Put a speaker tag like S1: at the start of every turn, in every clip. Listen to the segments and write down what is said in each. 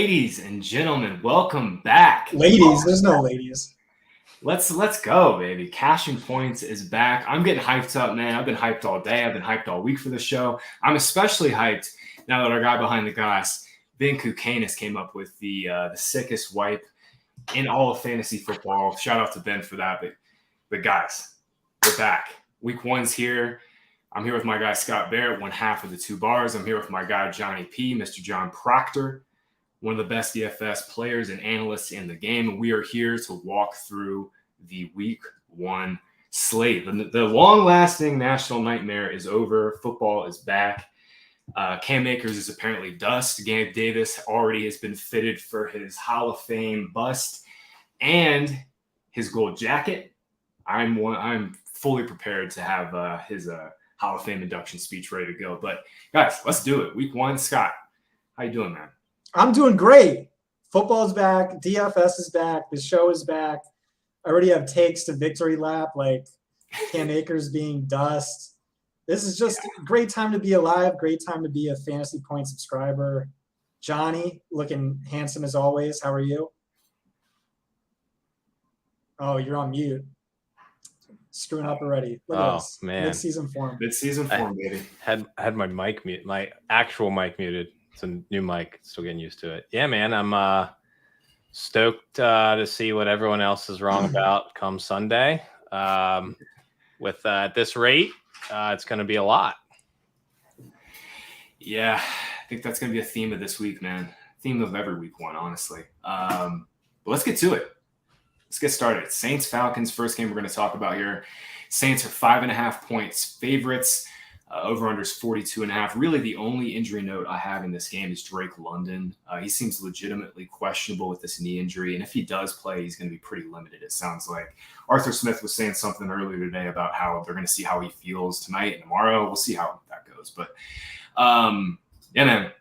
S1: Ladies and gentlemen, welcome back.
S2: Ladies, there's no ladies.
S1: Let's go, baby. Cashing Points is back. I'm getting hyped up, man. I've been hyped all day. I've been hyped all week for the show. I'm especially hyped now that our guy behind the glass, Ben Kukanis, came up with the sickest wipe in all of fantasy football. Shout out to Ben for that. But guys, we're back. Week one's here. I'm here with my guy Scott Barrett, one half of the two bars. I'm here with my guy Johnny P, Mr. John Proctor, one of the best DFS players and analysts in the game. And we are here to walk through the week one slate. The long-lasting national nightmare is over. Football is back. Cam Akers is apparently dust. Gabe Davis already has been fitted for his Hall of Fame bust and his gold jacket. I'm fully prepared to have his Hall of Fame induction speech ready to go. But guys, let's do it. Week one, Scott, how you doing, man?
S2: I'm doing great. Football's back. DFS is back. The show is back. I already have takes to victory lap, like Cam Akers being dust. This is just a great time to be alive. Great time to be a Fantasy Point subscriber. Johnny, looking handsome as always. How are you? Oh, you're on mute. Screwing up already. Look at this.
S3: Man.
S2: Mid-season form.
S1: Mid-season form, baby.
S3: Had my mic mute, my actual mic muted. It's a new mic. Still getting used to it. Yeah, man. I'm stoked to see what everyone else is wrong about come Sunday. With at this rate, it's going to be a lot.
S1: Yeah, I think that's going to be a theme of this week, man. Theme of every week one, honestly. But let's get to it. Let's get started. Saints Falcons, first game we're going to talk about here. Saints are 5.5 points favorites. Over-under is 42.5. Really, the only injury note I have in this game is Drake London. He seems legitimately questionable with this knee injury, and if he does play, he's going to be pretty limited, it sounds like. Arthur Smith was saying something earlier today about how they're going to see how he feels tonight and tomorrow. We'll see how that goes. But, yeah, man,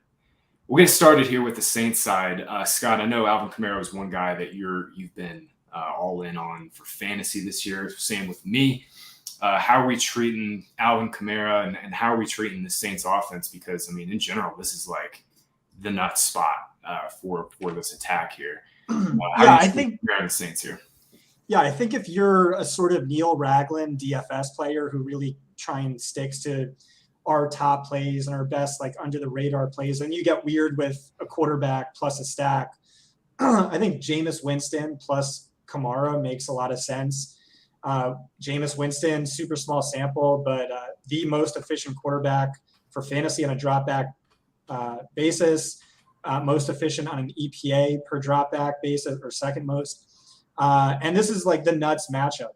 S1: we'll get started here with the Saints side. Scott, I know Alvin Kamara is one guy that you've been all in on for fantasy this year. Same with me. How are we treating Alvin Kamara and how are we treating the Saints offense? Because, I mean, in general, this is like the nut spot for this attack here.
S2: I think
S1: the Saints here.
S2: Yeah, I think if you're a sort of Neil Ragland DFS player who really try and sticks to our top plays and our best like under the radar plays, and you get weird with a quarterback plus a stack, I think Jameis Winston plus Kamara makes a lot of sense. Jameis Winston, super small sample, but the most efficient quarterback for fantasy on a drop back basis, most efficient on an EPA per drop back basis, or second most. And this is like the nuts matchup.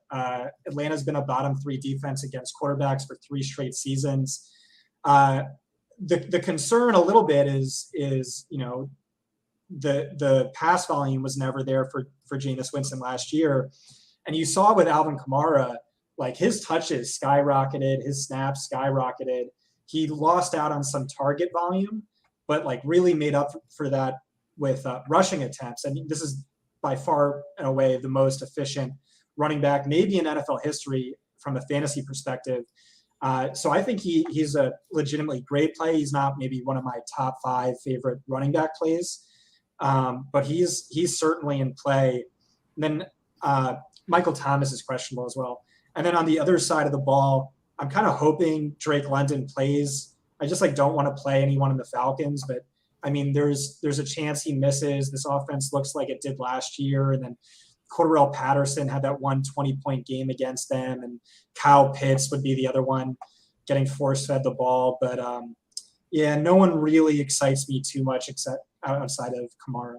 S2: Atlanta's been a bottom 3 defense against quarterbacks for 3 straight seasons. The concern a little bit is the pass volume was never there for Jameis Winston last year. And you saw with Alvin Kamara, like his touches skyrocketed, his snaps skyrocketed. He lost out on some target volume, but like really made up for that with rushing attempts. And this is by far and away the most efficient running back, maybe in NFL history from a fantasy perspective. So I think he's a legitimately great play. He's not maybe one of my top 5 favorite running back plays, but he's certainly in play. And then Michael Thomas is questionable as well. And then on the other side of the ball, I'm kind of hoping Drake London plays. I just don't want to play anyone in the Falcons, but I mean, there's a chance he misses. This offense looks like it did last year. And then Cordarrelle Patterson had that 20-point game against them. And Kyle Pitts would be the other one getting force-fed the ball. But yeah, no one really excites me too much except outside of Kamara.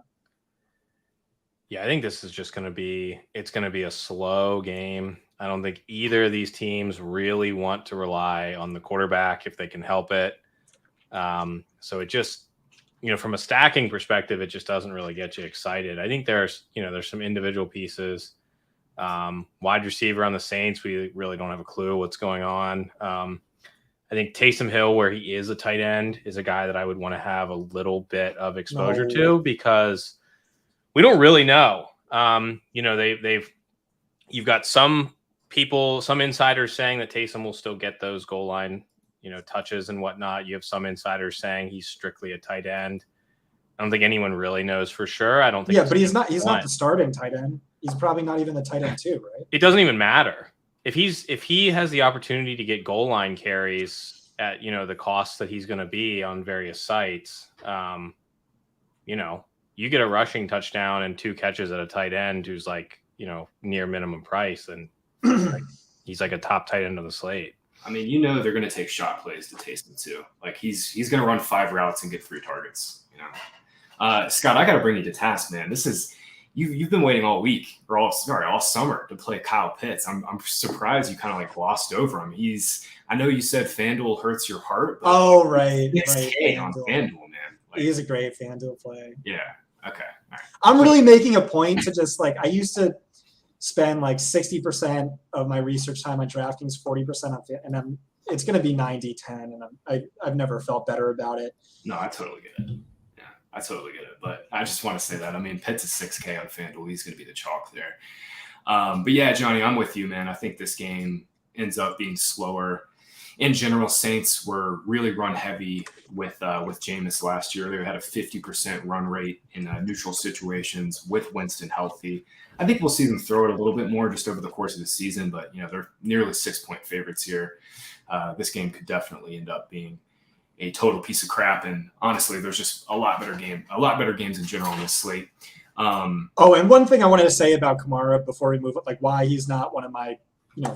S3: Yeah, I think this is just going to be a slow game. I don't think either of these teams really want to rely on the quarterback if they can help it. So it just, from a stacking perspective, it just doesn't really get you excited. I think there's some individual pieces. Wide receiver on the Saints, we really don't have a clue what's going on. I think Taysom Hill, where he is a tight end, is a guy that I would want to have a little bit of exposure to because we don't really know. You've got some people, some insiders saying that Taysom will still get those goal line, touches and whatnot. You have some insiders saying he's strictly a tight end. I don't think anyone really knows for sure. I don't think.
S2: Yeah, but he's not the starting tight end. He's probably not even the tight end too, right?
S3: It doesn't even matter. If he has the opportunity to get goal line carries at, the cost that he's going to be on various sites, you get a rushing touchdown and 2 catches at a tight end who's like, near minimum price, and he's like a top tight end on the slate.
S1: I mean, they're going to take shot plays to Taysom too. Like he's going to run 5 routes and get 3 targets. Scott, I got to bring you to task, man. This is you've been waiting all week or all summer to play Kyle Pitts. I'm surprised you kind of like glossed over him. I know you said FanDuel hurts your heart. But
S2: right.
S1: On FanDuel, man.
S2: Like, he's a great FanDuel play.
S1: Yeah. Okay. All right.
S2: I'm really making a point to just I used to spend like 60% of my research time on DraftKings, 40% on and it's going to be 90-10, and I've never felt better about it.
S1: No, I totally get it. Yeah, I totally get it. But I just want to say that. I mean, Pitts is 6K on FanDuel. He's going to be the chalk there. But yeah, Johnny, I'm with you, man. I think this game ends up being slower. In general, Saints were really run heavy with Jameis last year. They had a 50% run rate in neutral situations with Winston healthy. I think we'll see them throw it a little bit more just over the course of the season, but they're nearly 6-point favorites here. This game could definitely end up being a total piece of crap. And honestly, there's just a lot better games in general on this slate.
S2: And one thing I wanted to say about Kamara before we move up, like why he's not one of my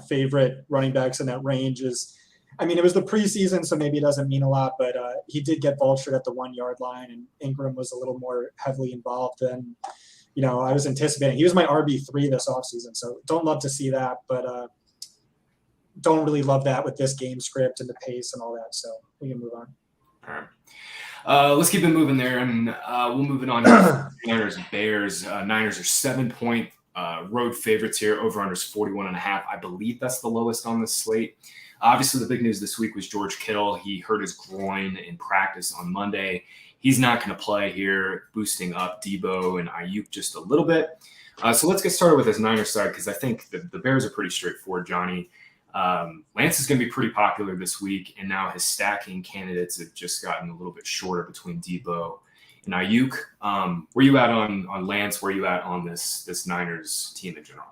S2: favorite running backs in that range is, I mean, it was the preseason, so maybe it doesn't mean a lot, but he did get vultured at the 1-yard line, and Ingram was a little more heavily involved than, I was anticipating. He was my RB3 this offseason, so don't love to see that, but don't really love that with this game script and the pace and all that, so we can move on.
S1: All right. Let's keep it moving there, and we'll move it on to Niners and Bears. Niners are 7-point road favorites here. Over-under is 41.5. I believe that's the lowest on this slate. Obviously, the big news this week was George Kittle. He hurt his groin in practice on Monday. He's not going to play here, boosting up Debo and Ayuk just a little bit. So let's get started with his Niners side, because I think the Bears are pretty straightforward, Johnny. Lance is going to be pretty popular this week, and now his stacking candidates have just gotten a little bit shorter between Debo and Ayuk. Where you at on Lance? Where you at on this Niners team in general?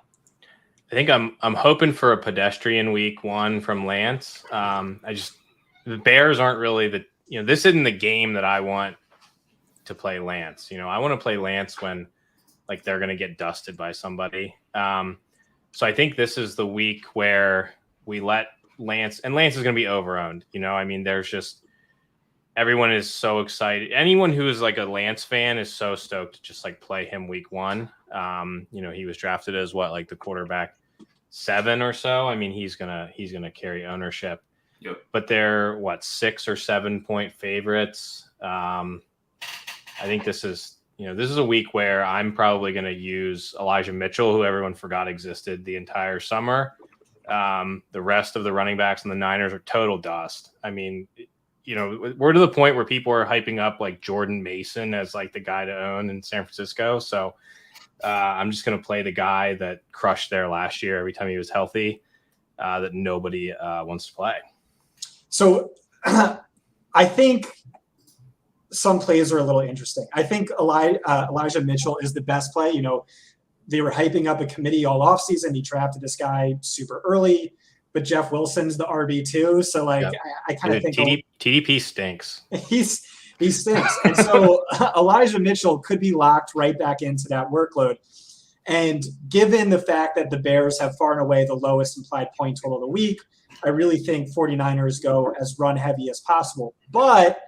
S3: I think I'm hoping for a pedestrian week 1 from Lance. The Bears aren't really this isn't the game that I want to play Lance. I want to play Lance when like they're going to get dusted by somebody. So I think this is the week where we let Lance, and Lance is going to be overowned. I mean, there's just, everyone is so excited. Anyone who is like a Lance fan is so stoked to just like play him week 1. He was drafted as like the quarterback 7 or so. I mean, he's gonna carry ownership.
S1: Yep.
S3: But they're 6 or 7-point favorites. I think this is a week where I'm probably going to use Elijah Mitchell, who everyone forgot existed the entire summer. The rest of the running backs in the Niners are total dust. I mean, we're to the point where people are hyping up like Jordan Mason as like the guy to own in San Francisco. So I'm just going to play the guy that crushed there last year every time he was healthy, that nobody wants to play.
S2: So I think some plays are a little interesting. I think Elijah Mitchell is the best play. They were hyping up a committee all offseason. He drafted this guy super early, but Jeff Wilson's the RB2. So I kind of think
S3: TDP stinks.
S2: He stinks. And so Elijah Mitchell could be locked right back into that workload. And given the fact that the Bears have far and away the lowest implied point total of the week, I really think 49ers go as run heavy as possible. But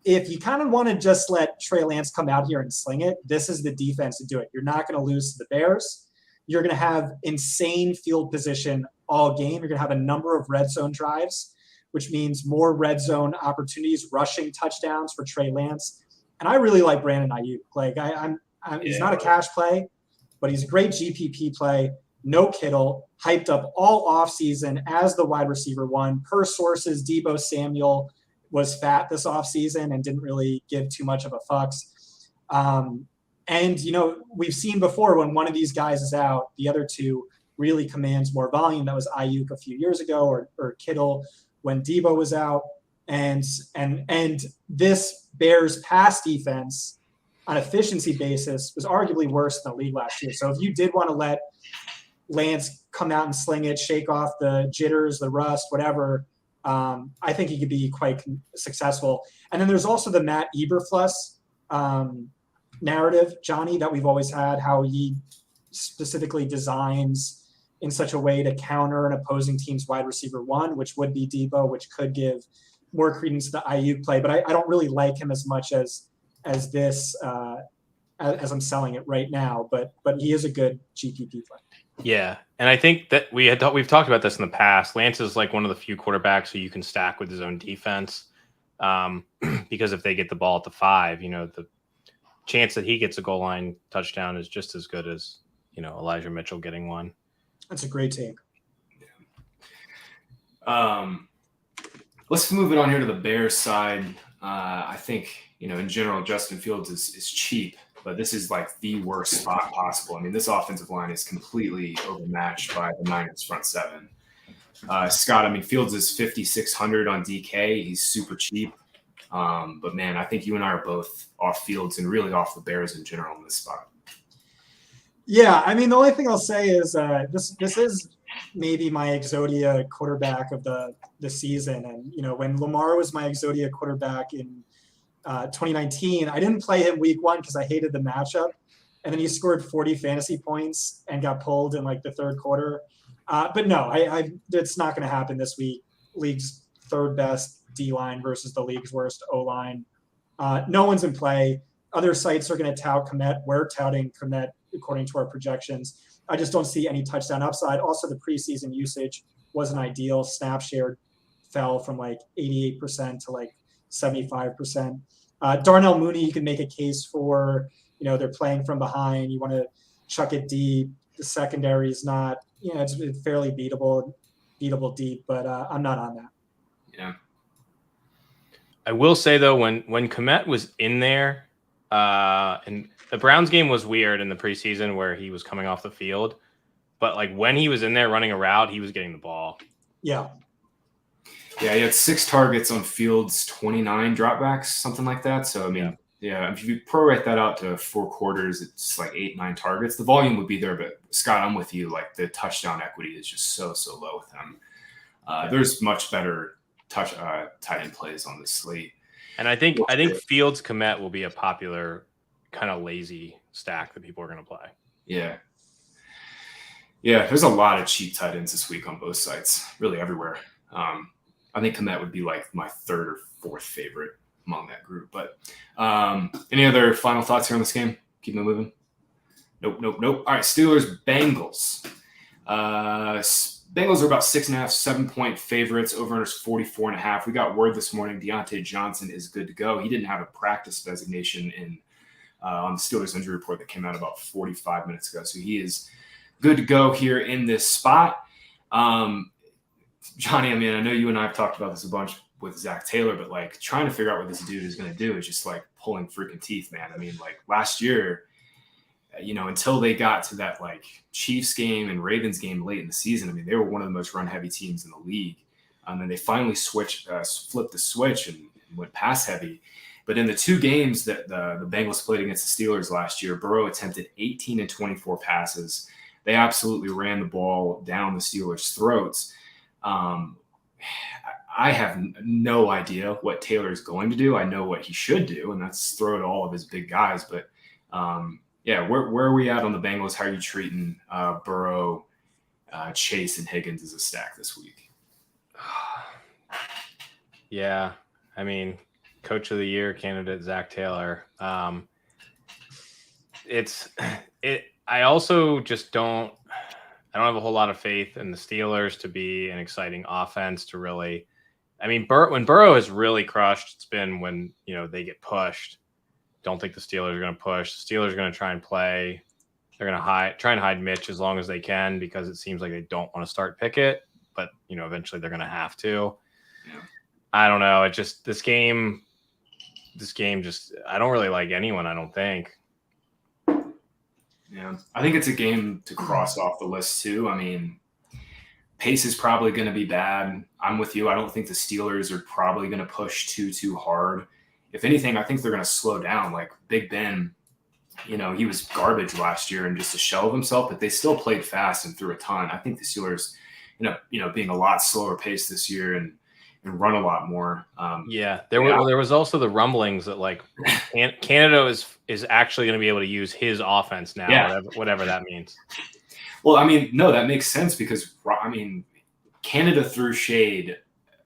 S2: if you kind of want to just let Trey Lance come out here and sling it, this is the defense to do it. You're not going to lose to the Bears. You're going to have insane field position all game. You're going to have a number of red zone drives, which means more red zone opportunities, rushing touchdowns for Trey Lance. And I really like Brandon Ayuk. He's not a cash play, but he's a great GPP play. No Kittle, hyped up all offseason as the wide receiver 1. Per sources, Debo Samuel was fat this offseason and didn't really give too much of a fucks. And we've seen before when one of these guys is out, the other two really commands more volume. That was Ayuk a few years ago, or Kittle when Debo was out. And this Bears pass defense on efficiency basis was arguably worse than the league last year. So if you did want to let Lance come out and sling it, shake off the jitters, the rust, whatever, I think he could be quite successful. And then there's also the Matt Eberflus narrative, Johnny, that we've always had, how he specifically designs in such a way to counter an opposing team's wide receiver one, which would be Debo, which could give more credence to the Ayuk play. But I don't really like him as much as this as I'm selling it right now. But he is a good GPP play.
S3: Yeah, and I think that we've talked about this in the past. Lance is like one of the few quarterbacks who you can stack with his own defense, because if they get the ball at the 5, the chance that he gets a goal line touchdown is just as good as Elijah Mitchell getting one.
S2: That's a great take.
S1: Let's move it on here to the Bears side. I think in general, Justin Fields is cheap. But this is like the worst spot possible. I mean, this offensive line is completely overmatched by the Niners front seven. Scott, I mean, Fields is 5,600 on DK. He's super cheap. But man, I think you and I are both off Fields and really off the Bears in general in this spot.
S2: Yeah, I mean, the only thing I'll say is this is maybe my Exodia quarterback of the season. And when Lamar was my Exodia quarterback in 2019, I didn't play him week 1 because I hated the matchup, and then he scored 40 fantasy points and got pulled in like the third quarter. But no, it's not going to happen this week. League's third best D line versus the league's worst O line. No one's in play. Other sites are going to tout Kmet. We're touting Kmet according to our projections. I just don't see any touchdown upside. Also, the preseason usage wasn't ideal. Snap share fell from like 88% to like 75%. Darnell Mooney, you can make a case for, they're playing from behind. You want to chuck it deep. The secondary is not, it's fairly beatable deep, but I'm not on that.
S1: Yeah.
S3: I will say though, when Kmet was in there, and the Browns game was weird in the preseason where he was coming off the field, but like when he was in there running a route, he was getting the ball.
S2: Yeah.
S1: Yeah, he had 6 targets on Fields, 29 dropbacks, something like that. So, I mean, yeah, if you prorate that out to 4 quarters, it's like 8-9 targets. The volume would be there, but Scott, I'm with you. Like the touchdown equity is just so low with him. There's much better tight end plays on this slate.
S3: And I think Fields Kmet will be a popular kind of lazy stack that people are going to play.
S1: Yeah. Yeah, there's a lot of cheap tight ends this week on both sites, really everywhere. I think Kmet would be like my 3rd or 4th favorite among that group. But any other final thoughts here on this game? Keep it moving. Nope. All right, Steelers, Bengals. Bengals are about 6.5, 7-point favorites. Over-under is 44.5. We got word this morning Deontay Johnson is good to go. He didn't have a practice designation on the Steelers injury report that came out about 45 minutes ago. So he is good to go here in this spot. Johnny, I mean, I know you and I have talked about this a bunch with Zach Taylor, but like trying to figure out what this dude is going to do is just like pulling freaking teeth, man. I mean, like last year, until they got to that like Chiefs game and Ravens game late in the season, I mean, they were one of the most run heavy teams in the league. And then they finally flipped the switch and went pass heavy. But in the 2 games that the Bengals played against the Steelers last year, Burrow attempted 18 and 24 passes. They absolutely ran the ball down the Steelers' throats. I have no idea what Taylor's going to do. I know what he should do, and that's throw to all of his big guys. But where are we at on the Bengals? How are you treating Burrow, Chase, and Higgins as a stack this week?
S3: Yeah, I mean, Coach of the Year candidate Zach Taylor. I also just don't have a whole lot of faith in the Steelers to be an exciting offense to really. I mean, when Burrow has really crushed, it's been when they get pushed. Don't think the Steelers are going to push. The Steelers are going to try and play. They're going to try and hide Mitch as long as they can because it seems like they don't want to start Pickett, but eventually they're going to have to.
S1: Yeah.
S3: I don't know. It just this game just I don't really like anyone. I don't think.
S1: Yeah, I think it's a game to cross off the list too. I mean, pace is probably going to be bad. I'm with you. I don't think the Steelers are probably going to push too hard if anything, I think they're going to slow down. Like Big Ben, he was garbage last year and just a shell of himself, but they still played fast and threw a ton. I think the Steelers, being a lot slower paced this year and run a lot more.
S3: There was also the rumblings that like Canada is actually going to be able to use his offense now, whatever that means.
S1: Well, no, that makes sense because Canada threw shade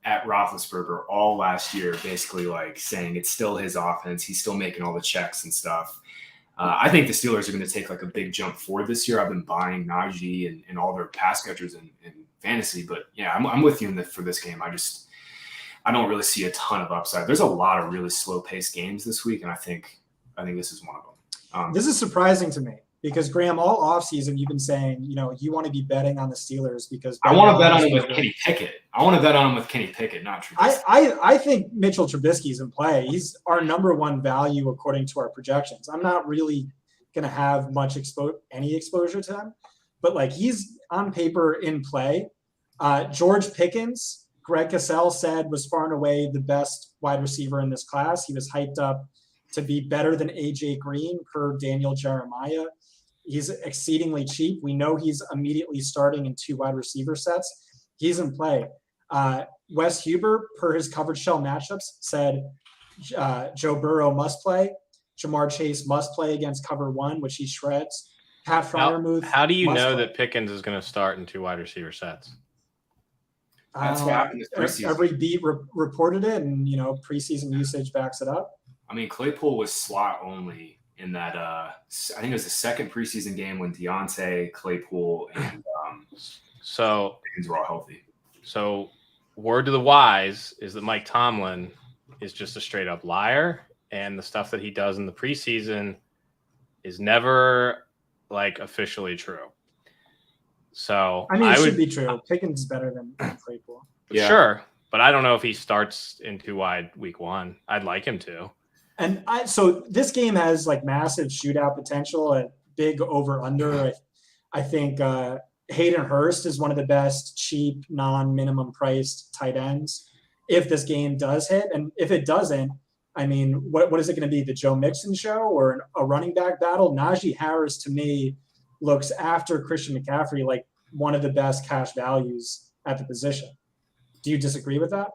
S1: at Roethlisberger all last year, basically like saying it's still his offense. He's still making all the checks and stuff. I think the Steelers are going to take like a big jump forward this year. I've been buying Najee and all their pass catchers in fantasy, but yeah, I'm with you for this game. I don't really see a ton of upside. There's a lot of really slow paced games this week, and I think this is one of them.
S2: This is surprising to me because Graham, all offseason you've been saying, you want to be betting on the Steelers because
S1: I want to bet on him with Kenny Pickett. Not Trubisky.
S2: I think Mitchell Trubisky's in play. He's our number one value according to our projections. I'm not really going to have much any exposure to him, but like he's on paper in play. George Pickens, Greg Cassell said was far and away the best wide receiver in this class. He was hyped up to be better than AJ Green per Daniel Jeremiah. He's exceedingly cheap. We know he's immediately starting in 2 wide receiver sets. He's in play. Wes Huber, per his coverage shell matchups, said Joe Burrow must play. Jamar Chase must play against cover 1, which he shreds. Pat Freiermuth.
S3: How do you know that Pickens is going to start in 2 wide receiver sets?
S1: That's what happened this preseason.
S2: Every beat reported it, and preseason usage backs it up.
S1: Claypool was slot only in that. I think it was the second preseason game when Deontay, Claypool, and Pickens were all healthy.
S3: So, word to the wise is that Mike Tomlin is just a straight up liar, and the stuff that he does in the preseason is never like officially true. So
S2: it should be true. Pickens is better than Claypool.
S3: Yeah. Sure, but I don't know if he starts in 2 wide week 1. I'd like him to.
S2: And so this game has like massive shootout potential at big over under. I think Hayden Hurst is one of the best cheap non-minimum priced tight ends. If this game does hit, and if it doesn't, what is it going to be? The Joe Mixon show or a running back battle? Najee Harris to me looks after Christian McCaffrey like one of the best cash values at the position. Do you disagree with that?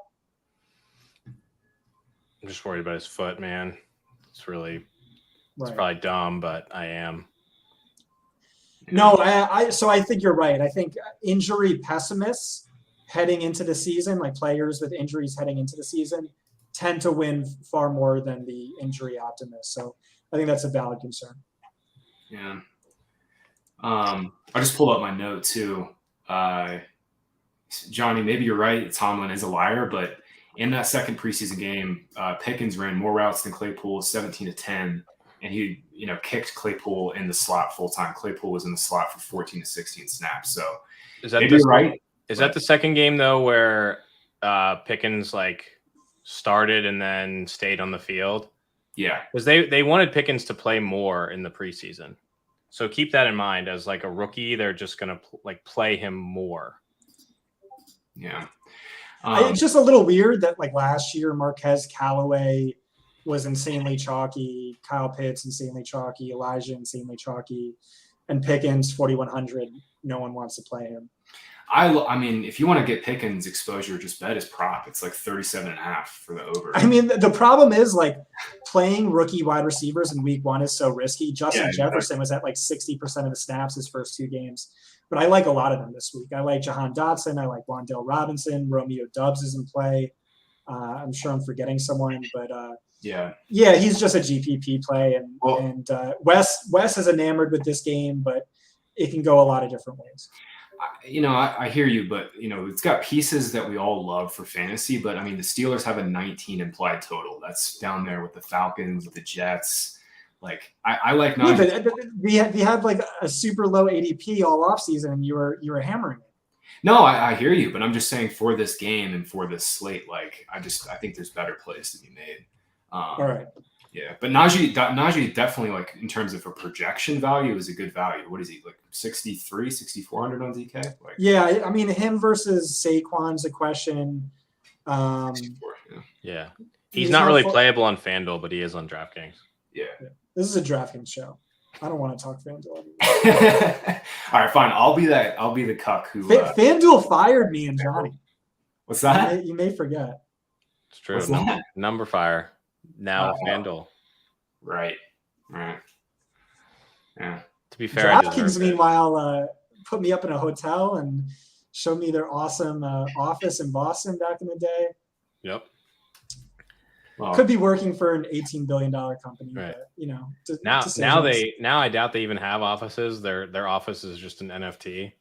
S3: I'm just worried about his foot, man. It's probably dumb, but I am.
S2: No, so I think you're right. I think injury pessimists heading into the season, like players with injuries heading into the season, tend to win far more than the injury optimists. So I think that's a valid concern.
S1: Yeah. I just pulled up my note too. Johnny, maybe you're right. Tomlin is a liar, but in that second preseason game, Pickens ran more routes than Claypool, 17-10, and he, kicked Claypool in the slot full time. Claypool was in the slot for 14 to 16 snaps. So
S3: is that right? Is that the second game though, where Pickens like started and then stayed on the field?
S1: Yeah,
S3: because they wanted Pickens to play more in the preseason. So keep that in mind as like a rookie. They're just going to play him more.
S1: Yeah.
S2: It's just a little weird that like last year, Marquez Callaway was insanely chalky. Kyle Pitts, insanely chalky. Elijah, insanely chalky. And Pickens, 4,100. No one wants to play him.
S1: If you want to get Pickens exposure, just bet his prop. It's like 37.5 for the over.
S2: The problem is like playing rookie wide receivers in week 1 is so risky. Justin Jefferson was at like 60% of the snaps his first 2 games. But I like a lot of them this week. I like Jahan Dotson. I like Wan'Dale Robinson. Romeo Doubs is in play. I'm sure I'm forgetting someone, but he's just a GPP play. And Wes is enamored with this game, but it can go a lot of different ways.
S1: I hear you, but it's got pieces that we all love for fantasy. But the Steelers have a 19 implied total. That's down there with the Falcons, with the Jets. Like I like not.
S2: Yeah, but we had like a super low ADP all offseason, and you were hammering it.
S1: No, I hear you, but I'm just saying for this game and for this slate, like I think there's better plays to be made.
S2: All right.
S1: Yeah, but Najee definitely, like, in terms of a projection value, is a good value. What is he, like 63, 6,400 on DK? Like,
S2: yeah, him versus Saquon's a question.
S3: Yeah. He's not really playable on FanDuel, but he is on DraftKings.
S1: Yeah.
S2: This is a DraftKings show. I don't want to talk FanDuel.
S1: All right, fine. I'll be the cuck who.
S2: FanDuel fired me and Johnny.
S1: What's that?
S2: You may forget.
S3: It's true. Number fire. Now FanDuel.
S1: Right. Yeah.
S3: To be fair,
S2: DraftKings meanwhile put me up in a hotel and showed me their awesome office in Boston back in the day.
S3: Yep.
S2: Well, could be working for an $18 billion company,
S3: right.
S2: But
S3: now I doubt they even have offices. Their office is just an NFT.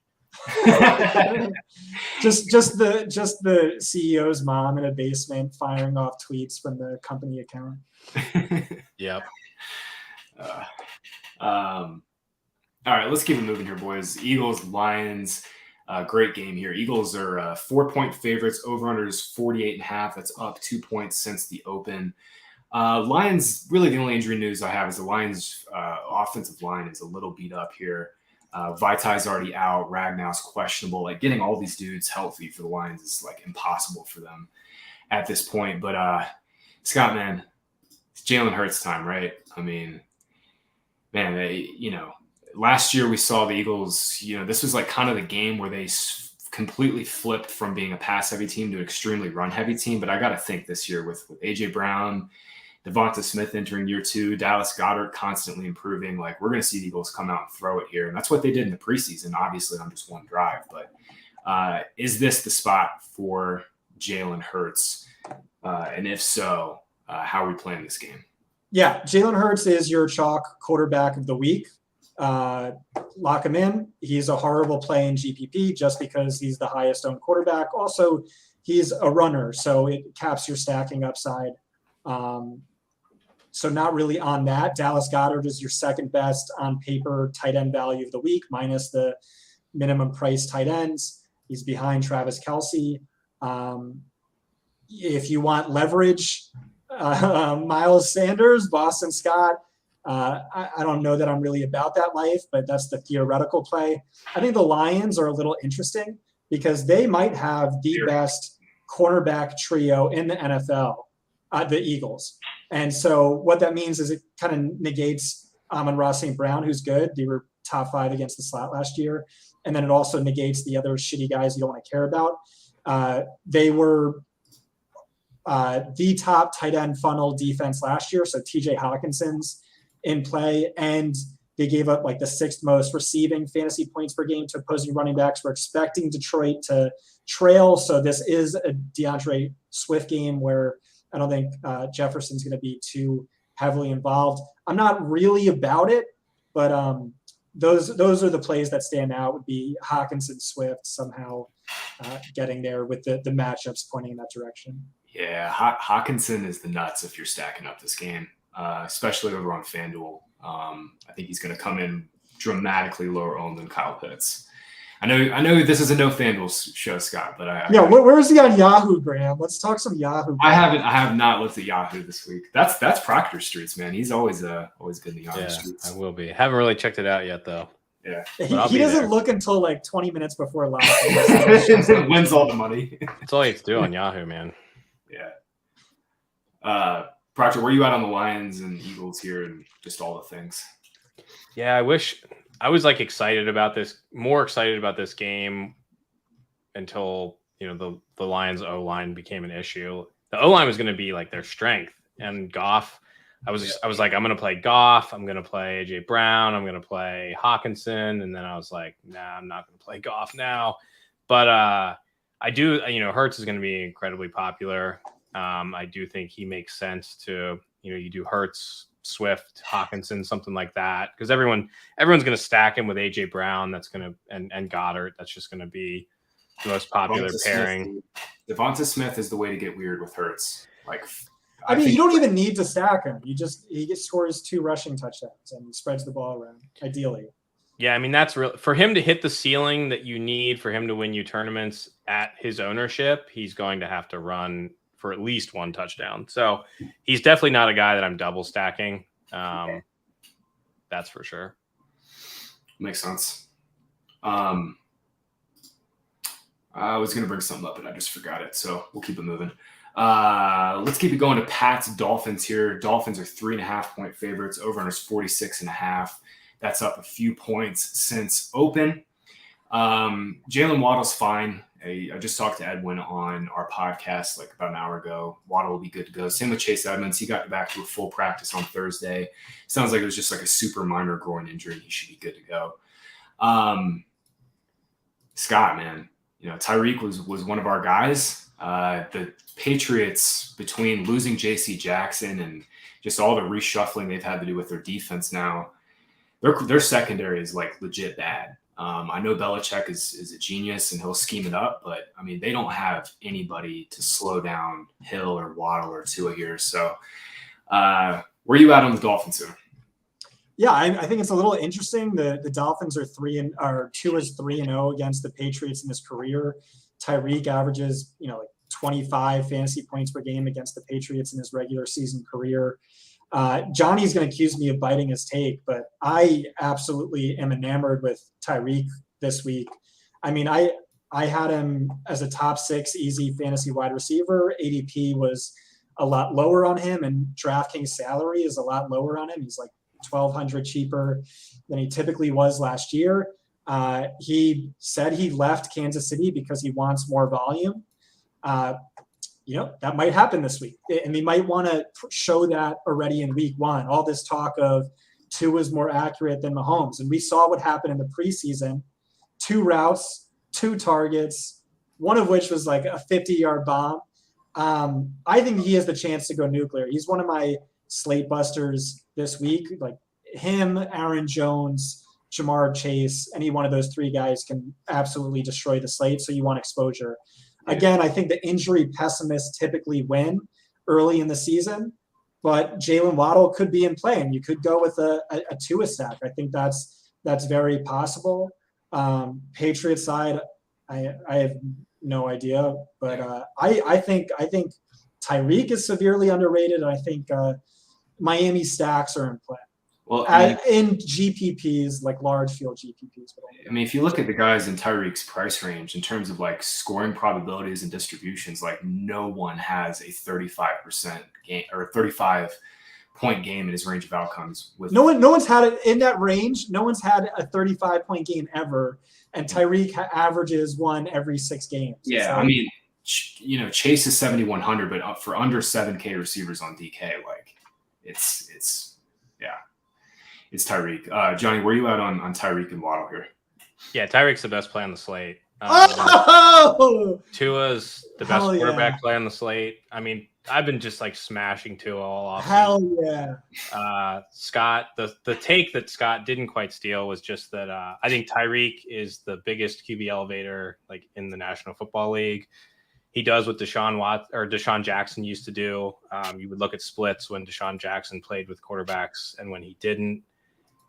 S2: just the CEO's mom in a basement firing off tweets from the company account.
S1: Yep. All right, let's keep it moving here, boys. Eagles, Lions, great game here. Eagles are 4-point favorites. Over-under is 48.5. That's up 2 points since the open. Lions, really the only injury news I have is the Lions' offensive line is a little beat up here. Vitai's already out. Ragnow's questionable. Like, getting all these dudes healthy for the Lions is like impossible for them at this point. But Scott, man, it's Jalen Hurts time, right? I mean, man, last year we saw the Eagles, this was like kind of the game where they completely flipped from being a pass-heavy team to an extremely run-heavy team. But I got to think this year with A.J. Brown, Devonta Smith entering year 2, Dallas Goedert constantly improving, like, we're going to see the Eagles come out and throw it here. And that's what they did in the preseason, obviously on just one drive. But is this the spot for Jalen Hurts? And if so, how are we playing this game?
S2: Yeah, Jalen Hurts is your chalk quarterback of the week. Lock him in. He's a horrible play in GPP just because he's the highest owned quarterback. Also, he's a runner, so it caps your stacking upside. So not really on that. Dallas Goedert is your second best on paper tight end value of the week, minus the minimum price tight ends. He's behind Travis Kelce. If you want leverage, Miles Sanders, Boston Scott. I don't know that I'm really about that life, but that's the theoretical play. I think the Lions are a little interesting because they might have the best cornerback trio in the NFL, the Eagles. And so what that means is it kind of negates Amon-Ra St. Brown, who's good. They were top 5 against the slot last year. And then it also negates the other shitty guys you don't want to care about. They were the top tight end funnel defense last year. So TJ Hawkinson's in play, and they gave up like the 6th most receiving fantasy points per game to opposing running backs. We're expecting Detroit to trail. So this is a DeAndre Swift game where I don't think Jefferson's going to be too heavily involved. I'm not really about it, but those are the plays that stand out. Would be Hawkinson, Swift somehow getting there with the matchups pointing in that direction.
S1: Yeah, Hawkinson is the nuts if you're stacking up this game, especially over on FanDuel. I think he's going to come in dramatically lower owned than Kyle Pitts. I know this is a no FanDuel show, Scott, but
S2: where is he on Yahoo, Graham? Let's talk some Yahoo.
S1: I have not looked at Yahoo this week. That's Proctor Streets, man. He's always good in the Yahoo streets.
S3: I will be. Haven't really checked it out yet, though.
S1: Yeah,
S2: he doesn't look until like 20 minutes before live.
S1: Wins all the money.
S3: That's all you have to do on Yahoo, man.
S1: Yeah. Proctor, where are you at on the Lions and Eagles here and just all the things?
S3: Yeah, I wish I was like more excited about this game until, the Lions O-line became an issue. The O-line was going to be like their strength, and Goff, I was like, I'm going to play Goff. I'm going to play AJ Brown. I'm going to play Hawkinson. And then I was like, nah, I'm not going to play Goff now. But I do, Hurts is going to be incredibly popular. I do think he makes sense to, you do Hurts, Swift, Hawkinson, something like that, because everyone's going to stack him with AJ Brown. That's going to and Goddard. That's just going to be the most popular pairing.
S1: Devonta Smith is the way to get weird with Hurts. Like,
S2: I mean, you don't even need to stack him. He scores 2 rushing touchdowns and spreads the ball around. Ideally.
S3: Yeah, I mean, that's real for him to hit the ceiling that you need for him to win you tournaments at his ownership. He's going to have to run for at least 1 touchdown. So he's definitely not a guy that I'm double stacking. That's for sure.
S1: Makes sense. I was going to bring something up, but I just forgot it. So we'll keep it moving. Let's keep it going to Pat's Dolphins here. Dolphins are 3.5-point favorites. Over under is 46.5. That's up a few points since open. Jalen Waddle's fine. I just talked to Edwin on our podcast like about an hour ago. Waddle will be good to go. Same with Chase Edmonds. He got back to a full practice on Thursday. Sounds like it was just like a super minor groin injury. He should be good to go. Scott, man, Tyreek was one of our guys. The Patriots, between losing J.C. Jackson and just all the reshuffling they've had to do with their defense now, their secondary is like legit bad. I know Belichick is a genius and he'll scheme it up, but I mean, they don't have anybody to slow down Hill or Waddle or Tua here. So where are you at on the Dolphins here?
S2: Yeah, I think it's a little interesting. The Dolphins are 2-3 3-0 against the Patriots in his career. Tyreek averages, like 25 fantasy points per game against the Patriots in his regular season career. Johnny's going to accuse me of biting his take, but I absolutely am enamored with Tyreek this week. I mean, I had him as a top 6 easy fantasy wide receiver. ADP was a lot lower on him, and DraftKings salary is a lot lower on him. He's like $1,200 cheaper than he typically was last year. He said he left Kansas City because he wants more volume. That might happen this week. And they might want to show that already in week 1. All this talk of Tua is more accurate than Mahomes. And we saw what happened in the preseason. 2 routes, 2 targets, one of which was like a 50-yard bomb. I think he has the chance to go nuclear. He's one of my slate busters this week. Like him, Aaron Jones, Jamar Chase, any one of those 3 guys can absolutely destroy the slate. So you want exposure. Again, I think the injury pessimists typically win early in the season, but Jalen Waddle could be in play, and you could go with a Tua stack. I think that's very possible. Patriots side, I have no idea, but I think Tyreek is severely underrated, and I think Miami stacks are in play.
S1: Well,
S2: in GPPs, like large field GPPs.
S1: I mean, if you look at the guys in Tyreek's price range in terms of like scoring probabilities and distributions, like no one has a 35% game or a 35-point game in his range of outcomes.
S2: No one's had it in that range. No one's had a 35-point game ever, and Tyreek averages one every 6 games.
S1: Yeah, so, I mean, Chase is 7,100, but for under 7K receivers on DK, like it's Tyreek. Johnny, where are you at on Tyreek and Waddle here?
S3: Yeah, Tyreek's the best play on the slate. Tua's the best quarterback play on the slate. I mean, I've been just like smashing Tua all off.
S2: Hell yeah.
S3: Scott, the take that Scott didn't quite steal was just that I think Tyreek is the biggest QB elevator like in the National Football League. He does what Deshaun Jackson used to do. You would look at splits when Deshaun Jackson played with quarterbacks and when he didn't.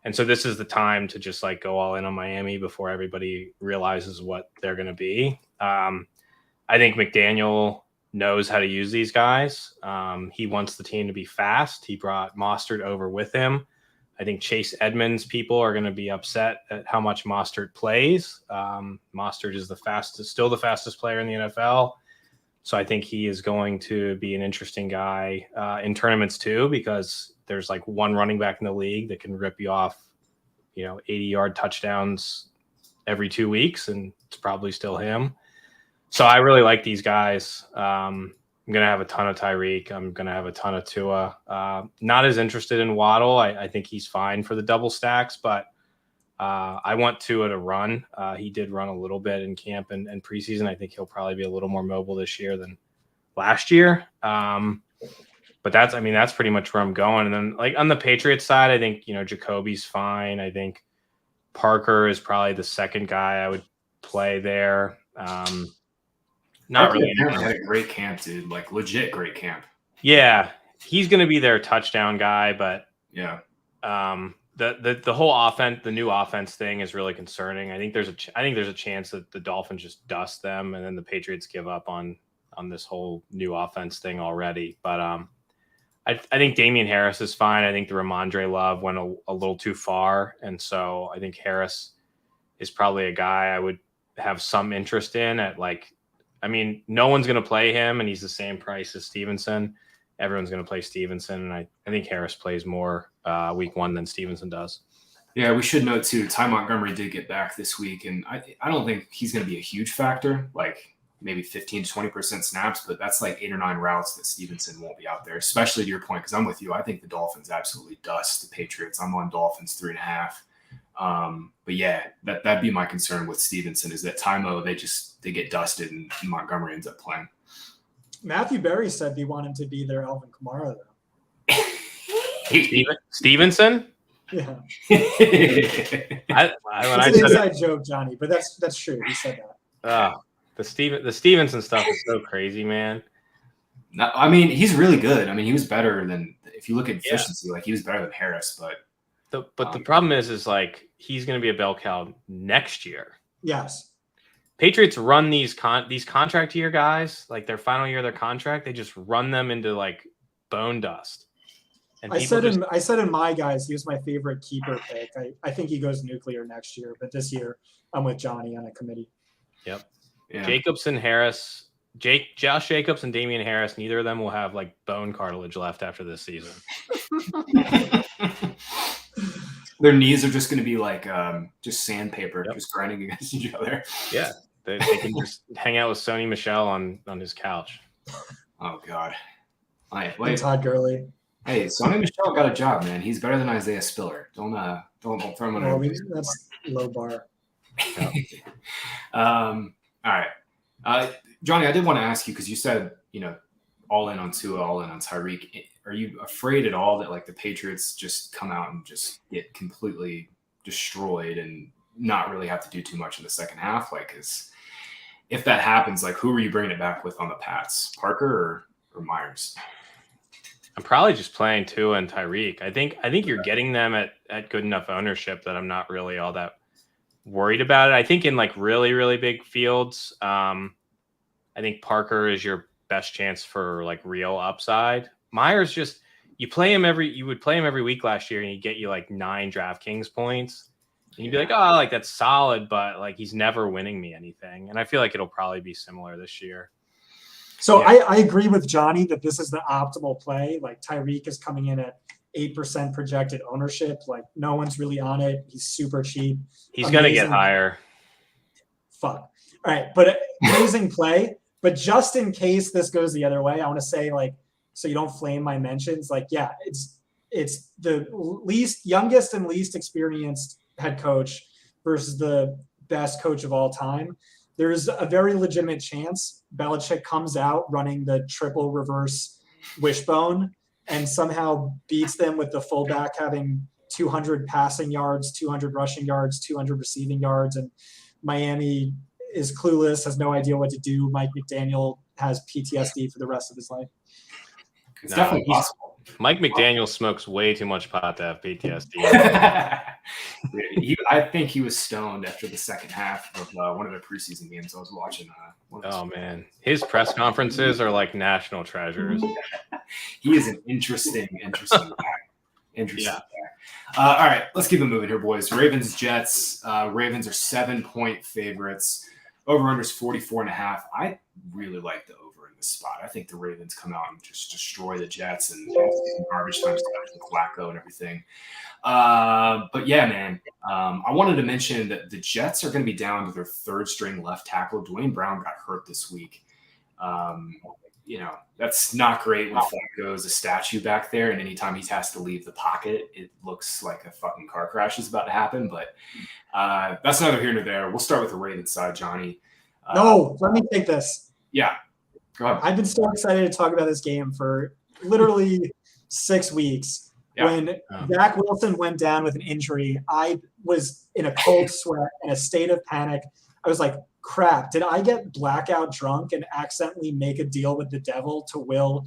S3: And so this is the time to just like go all in on Miami before everybody realizes what they're going to be. I think McDaniel knows how to use these guys. He wants the team to be fast. He brought Mostert over with him. I think Chase Edmonds people are going to be upset at how much Mostert plays. Mostert is still the fastest player in the NFL. So I think he is going to be an interesting guy in tournaments too, because there's like one running back in the league that can rip you off, 80-yard touchdowns every 2 weeks, and it's probably still him. So I really like these guys. I'm going to have a ton of Tyreek. I'm going to have a ton of Tua. Not as interested in Waddle. I think he's fine for the double stacks, but I want Tua to run. He did run a little bit in camp and preseason. I think he'll probably be a little more mobile this year than last year. But that's pretty much where I'm going. And then like on the Patriots side, I think, Jacoby's fine. I think Parker is probably the second guy I would play there. Not really.
S1: Had a great camp, dude. Like legit great camp.
S3: Yeah. He's going to be their touchdown guy, but
S1: yeah.
S3: The whole offense, the new offense thing is really concerning. I think there's a chance that the Dolphins just dust them and then the Patriots give up on this whole new offense thing already. But I think Damian Harris is fine. I think the Ramondre Love went a little too far. And so I think Harris is probably a guy I would have some interest in at like I mean, no one's going to play him, and he's the same price as Stevenson. Everyone's going to play Stevenson, and I think Harris plays more week 1 than Stevenson does.
S1: Yeah, we should note too, Ty Montgomery did get back this week, and I don't think he's going to be a huge factor, like maybe 15 to 20% snaps, but that's like 8 or 9 routes that Stevenson won't be out there, especially to your point, because I'm with you. I think the Dolphins absolutely dust the Patriots. I'm on Dolphins 3.5. But yeah, that'd be my concern with Stevenson is that Tymo, they get dusted and Montgomery ends up playing.
S2: Matthew Berry said we want him to be their Alvin Kamara,
S3: though. Stevenson?
S2: Yeah.
S3: It's
S2: an inside joke, Johnny, but that's true. He said that.
S3: The Stevenson stuff is so crazy, man.
S1: No, I mean, he's really good. I mean, he was better than, if you look at efficiency, like he was better than Harris, but
S3: the problem is like he's going to be a bell cow next year.
S2: Yes.
S3: Patriots run these contract year guys, like their final year of their contract, they just run them into like bone dust. And
S2: I said in my guys, he was my favorite keeper pick. I think he goes nuclear next year, but this year I'm with Johnny on a committee.
S3: Yep. Yeah. Jacobs and Harris, Josh Jacobs and Damian Harris, neither of them will have like bone cartilage left after this season.
S1: Their knees are just going to be like just sandpaper, just grinding against each other.
S3: Yeah, they can just hang out with Sony Michel on his couch.
S1: Oh God,
S2: and Todd Gurley.
S1: Hey, Sony Michel got a job, man. He's better than Isaiah Spiller. Don't throw him on.
S2: That's low bar.
S1: All right, Johnny, I did want to ask you because you said all in on Tua, all in on Tyreek. Are you afraid at all that like the Patriots just come out and just get completely destroyed and not really have to do too much in the second half? Like, if that happens, like who are you bringing it back with on the Pats? Parker or Myers?
S3: I'm probably just playing Tua and Tyreek. I think you're getting them at good enough ownership that I'm not really all that worried about it. I think in like really, really big fields, I think Parker is your best chance for like real upside. Myers you would play him every week last year and he'd get you like 9 DraftKings points. And you'd be like, oh, like that's solid, but like he's never winning me anything. And I feel like it'll probably be similar this year.
S2: So yeah. I agree with Johnny that this is the optimal play. Like Tyreek is coming in at 8% projected ownership. Like no one's really on it. He's super cheap.
S3: He's going to get higher.
S2: Fuck. All right. But amazing play. But just in case this goes the other way, I want to say like, so you don't flame my mentions. Like, yeah, it's the youngest and least experienced head coach versus the best coach of all time. There's a very legitimate chance Belichick comes out running the triple reverse wishbone and somehow beats them with the fullback having 200 passing yards, 200 rushing yards, 200 receiving yards. And Miami is clueless, has no idea what to do. Mike McDaniel has PTSD for the rest of his life.
S1: It's definitely possible.
S3: Mike McDaniel smokes way too much pot to have PTSD.
S1: I think he was stoned after the second half of one of the preseason games I was watching.
S3: Oh, man. His press conferences are like national treasures.
S1: He is an interesting guy. Guy. All right, let's keep it moving here, boys. Ravens, Jets. Ravens are 7-point favorites. Over-under is 44.5. I really like the over in this spot. I think the Ravens come out and just destroy the Jets and garbage time stuff with Flacco and everything. But yeah, man, I wanted to mention that the Jets are going to be down to their third-string left tackle. Dwayne Brown got hurt this week. That's not great when Flacco's a statue back there, and anytime he has to leave the pocket, it looks like a fucking car crash is about to happen. But that's neither here nor there. We'll start with the Ravens side, Johnny.
S2: No, let me take this.
S1: Yeah, go ahead.
S2: I've been so excited to talk about this game for literally 6 weeks. Yeah. When Zach Wilson went down with an injury, I was in a cold sweat, in a state of panic. I was like, crap, did I get blackout drunk and accidentally make a deal with the devil to will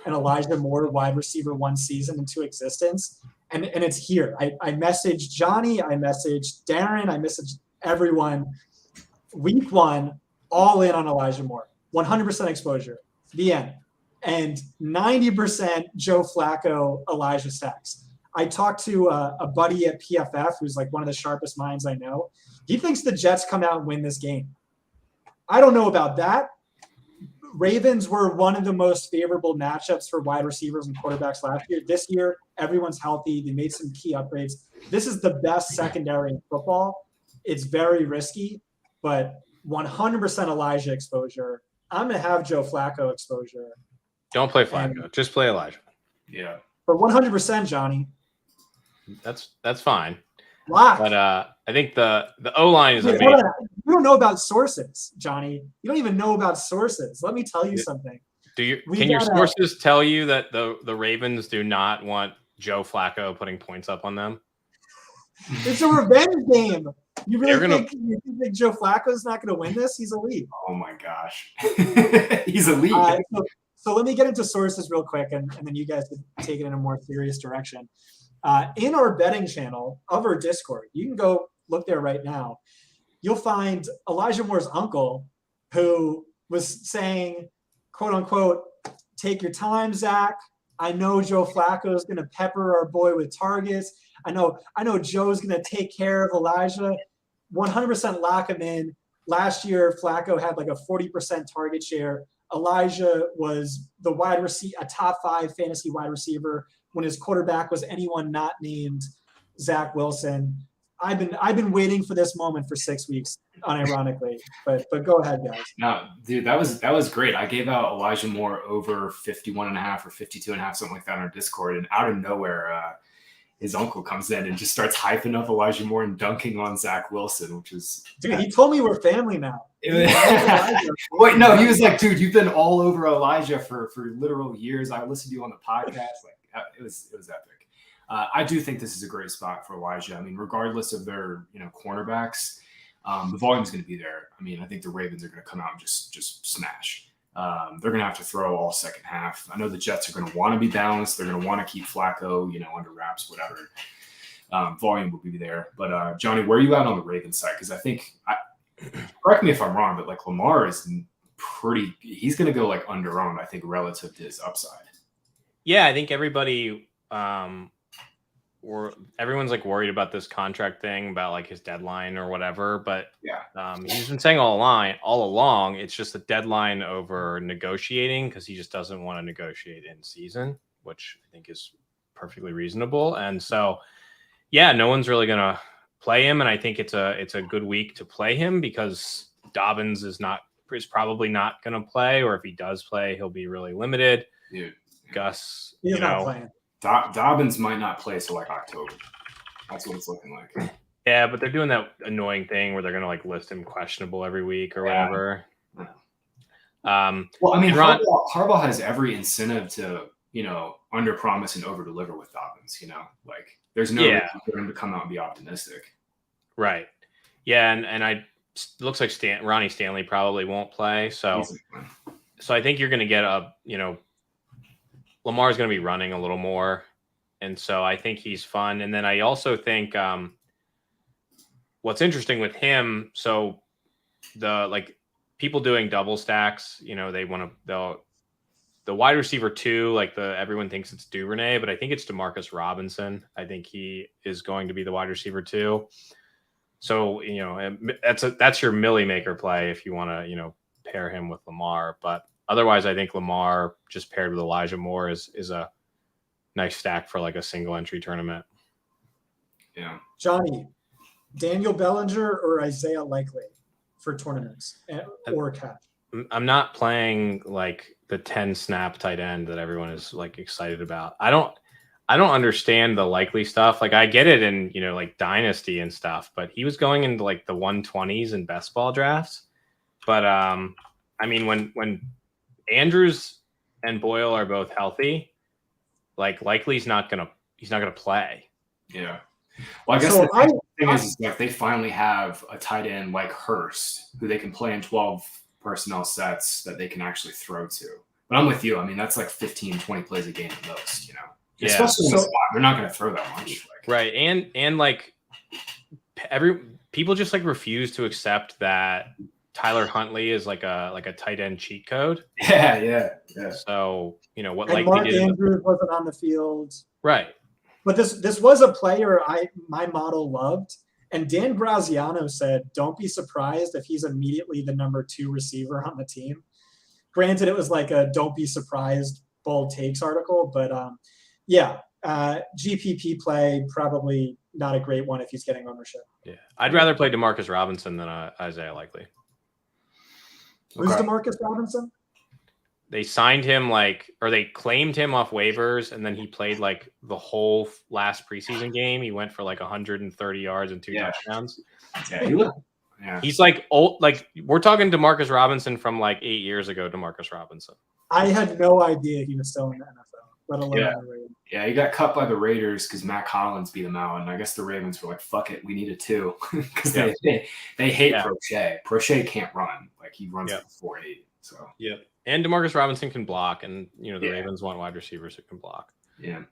S2: an Elijah Moore wide receiver 1 season into existence? And it's here. I messaged Johnny, I messaged Darren, I messaged everyone. Week 1, all in on Elijah Moore. 100% exposure. The end. And 90% Joe Flacco, Elijah stacks. I talked to a buddy at PFF who's like one of the sharpest minds I know. He thinks the Jets come out and win this game. I don't know about that, Ravens were one of the most favorable matchups for wide receivers and quarterbacks last year. This year, everyone's healthy. They made some key upgrades. This is the best secondary in football. It's very risky, but 100% Elijah exposure. I'm going to have Joe Flacco exposure.
S3: Don't play Flacco. Just play Elijah.
S1: Yeah.
S2: For 100%, Johnny.
S3: That's fine.
S2: Lock.
S3: But I think the O-line is
S2: Wait,
S3: amazing.
S2: you don't know about sources, Johnny. You don't even know about sources. Let me tell you something.
S3: Can your sources tell you that the Ravens do not want Joe Flacco putting points up on them?
S2: It's a revenge game. You really think Joe Flacco's not going to win this? He's elite.
S1: Oh my gosh. He's elite.
S2: So let me get into sources real quick, and then you guys can take it in a more serious direction. In our betting channel of our Discord, you can go look there right now. You'll find Elijah Moore's uncle, who was saying, quote unquote, take your time, Zach. I know Joe Flacco is going to pepper our boy with targets. I know Joe's going to take care of Elijah. 100% lock him in. Last year, Flacco had like a 40% target share. Elijah was a top 5 fantasy wide receiver when his quarterback was anyone not named Zach Wilson. I've been waiting for this moment for 6 weeks, unironically. But go ahead, guys.
S1: No, dude, that was great. I gave out Elijah Moore over 51.5 or 52.5, something like that on our Discord, and out of nowhere, his uncle comes in and just starts hyping up Elijah Moore and dunking on Zach Wilson, which is
S2: dude. He told me we're family now.
S1: Wait, no, he was like, dude, you've been all over Elijah for literal years. I listened to you on the podcast. Like, it was epic. I do think this is a great spot for Elijah. I mean, regardless of their cornerbacks, the volume is going to be there. I mean, I think the Ravens are going to come out and just smash. They're going to have to throw all second half. I know the Jets are going to want to be balanced. They're going to want to keep Flacco, under wraps, whatever. Volume will be there. But Johnny, where are you at on the Ravens side? Because I think, correct me if I'm wrong, but like Lamar is he's going to go like under-owned, I think, relative to his upside. Yeah,
S3: I think everybody everyone's like worried about this contract thing, about like his deadline or whatever. But he's been saying all along, it's just a deadline over negotiating, because he just doesn't want to negotiate in season, which I think is perfectly reasonable. And so, no one's really gonna play him, and I think it's a good week to play him, because Dobbins is probably not gonna play, or if he does play, he'll be really limited.
S1: Dude,
S3: Gus,
S2: he's not playing.
S1: Dobbins might not play till like October. That's what it's looking like.
S3: Yeah, but they're doing that annoying thing where they're going to like list him questionable every week or whatever.
S1: Well, I mean, Harbaugh has every incentive to, under promise and over deliver with Dobbins. Like there's no reason for him to come out and be optimistic. Right. Yeah, and looks like Ronnie Stanley probably won't play. So I think you're going to get Lamar's going to be running a little more. And so I think he's fun. And then I also think what's interesting with him, so the people doing double stacks, the wide receiver 2, everyone thinks it's Duvernay, but I think it's Demarcus Robinson. I think he is going to be the wide receiver 2. So, that's your Millie maker play if you want to, pair him with Lamar. But otherwise, I think Lamar just paired with Elijah Moore is a nice stack for like a single entry tournament. Yeah.
S2: Johnny, Daniel Bellinger or Isaiah Likely for tournaments or cash?
S3: I'm not playing like the 10 snap tight end that everyone is like excited about. I don't understand the Likely stuff. Like I get it in, like dynasty and stuff, but he was going into like the 120s in best ball drafts. But I mean, when Andrews and Boyle are both healthy, like Likely's not gonna play. Yeah. Well, I guess the thing is like they finally have a tight end like Hurst who they can play in 12 personnel sets that they can actually throw to. But I'm with you. I mean, that's like 15, 20 plays a game at most, Yeah. Especially in the spot. They're not going to throw that much. Right. And like people just like refuse to accept that Tyler Huntley is like a tight end cheat code. Yeah. So, what
S2: and
S3: like
S2: Mark Andrews wasn't on the field.
S3: Right.
S2: But this was a player my model loved. And Dan Graziano said, don't be surprised if he's immediately the number 2 receiver on the team. Granted, it was like a "Don't be surprised" bold takes article, but GPP play probably not a great one if he's getting ownership.
S3: Yeah, I'd rather play Demarcus Robinson than Isaiah Likely.
S2: Who's Demarcus Robinson?
S3: They signed him or they claimed him off waivers, and then he played like the whole last preseason game. He went for like 130 yards and 2 touchdowns.
S1: Yeah,
S3: he's like old. Like we're talking Demarcus Robinson from like 8 years ago. Demarcus Robinson.
S2: I had no idea he was still in the NFL, let alone the Ravens.
S1: Yeah, he got cut by the Raiders because Matt Collins beat him out, and I guess the Ravens were like, "Fuck it, we need it too," because they hate Prochet. Prochet can't run; like he runs like 4.8. So
S3: and Demarcus Robinson can block, and the Ravens want wide receivers who can block.
S1: Yeah.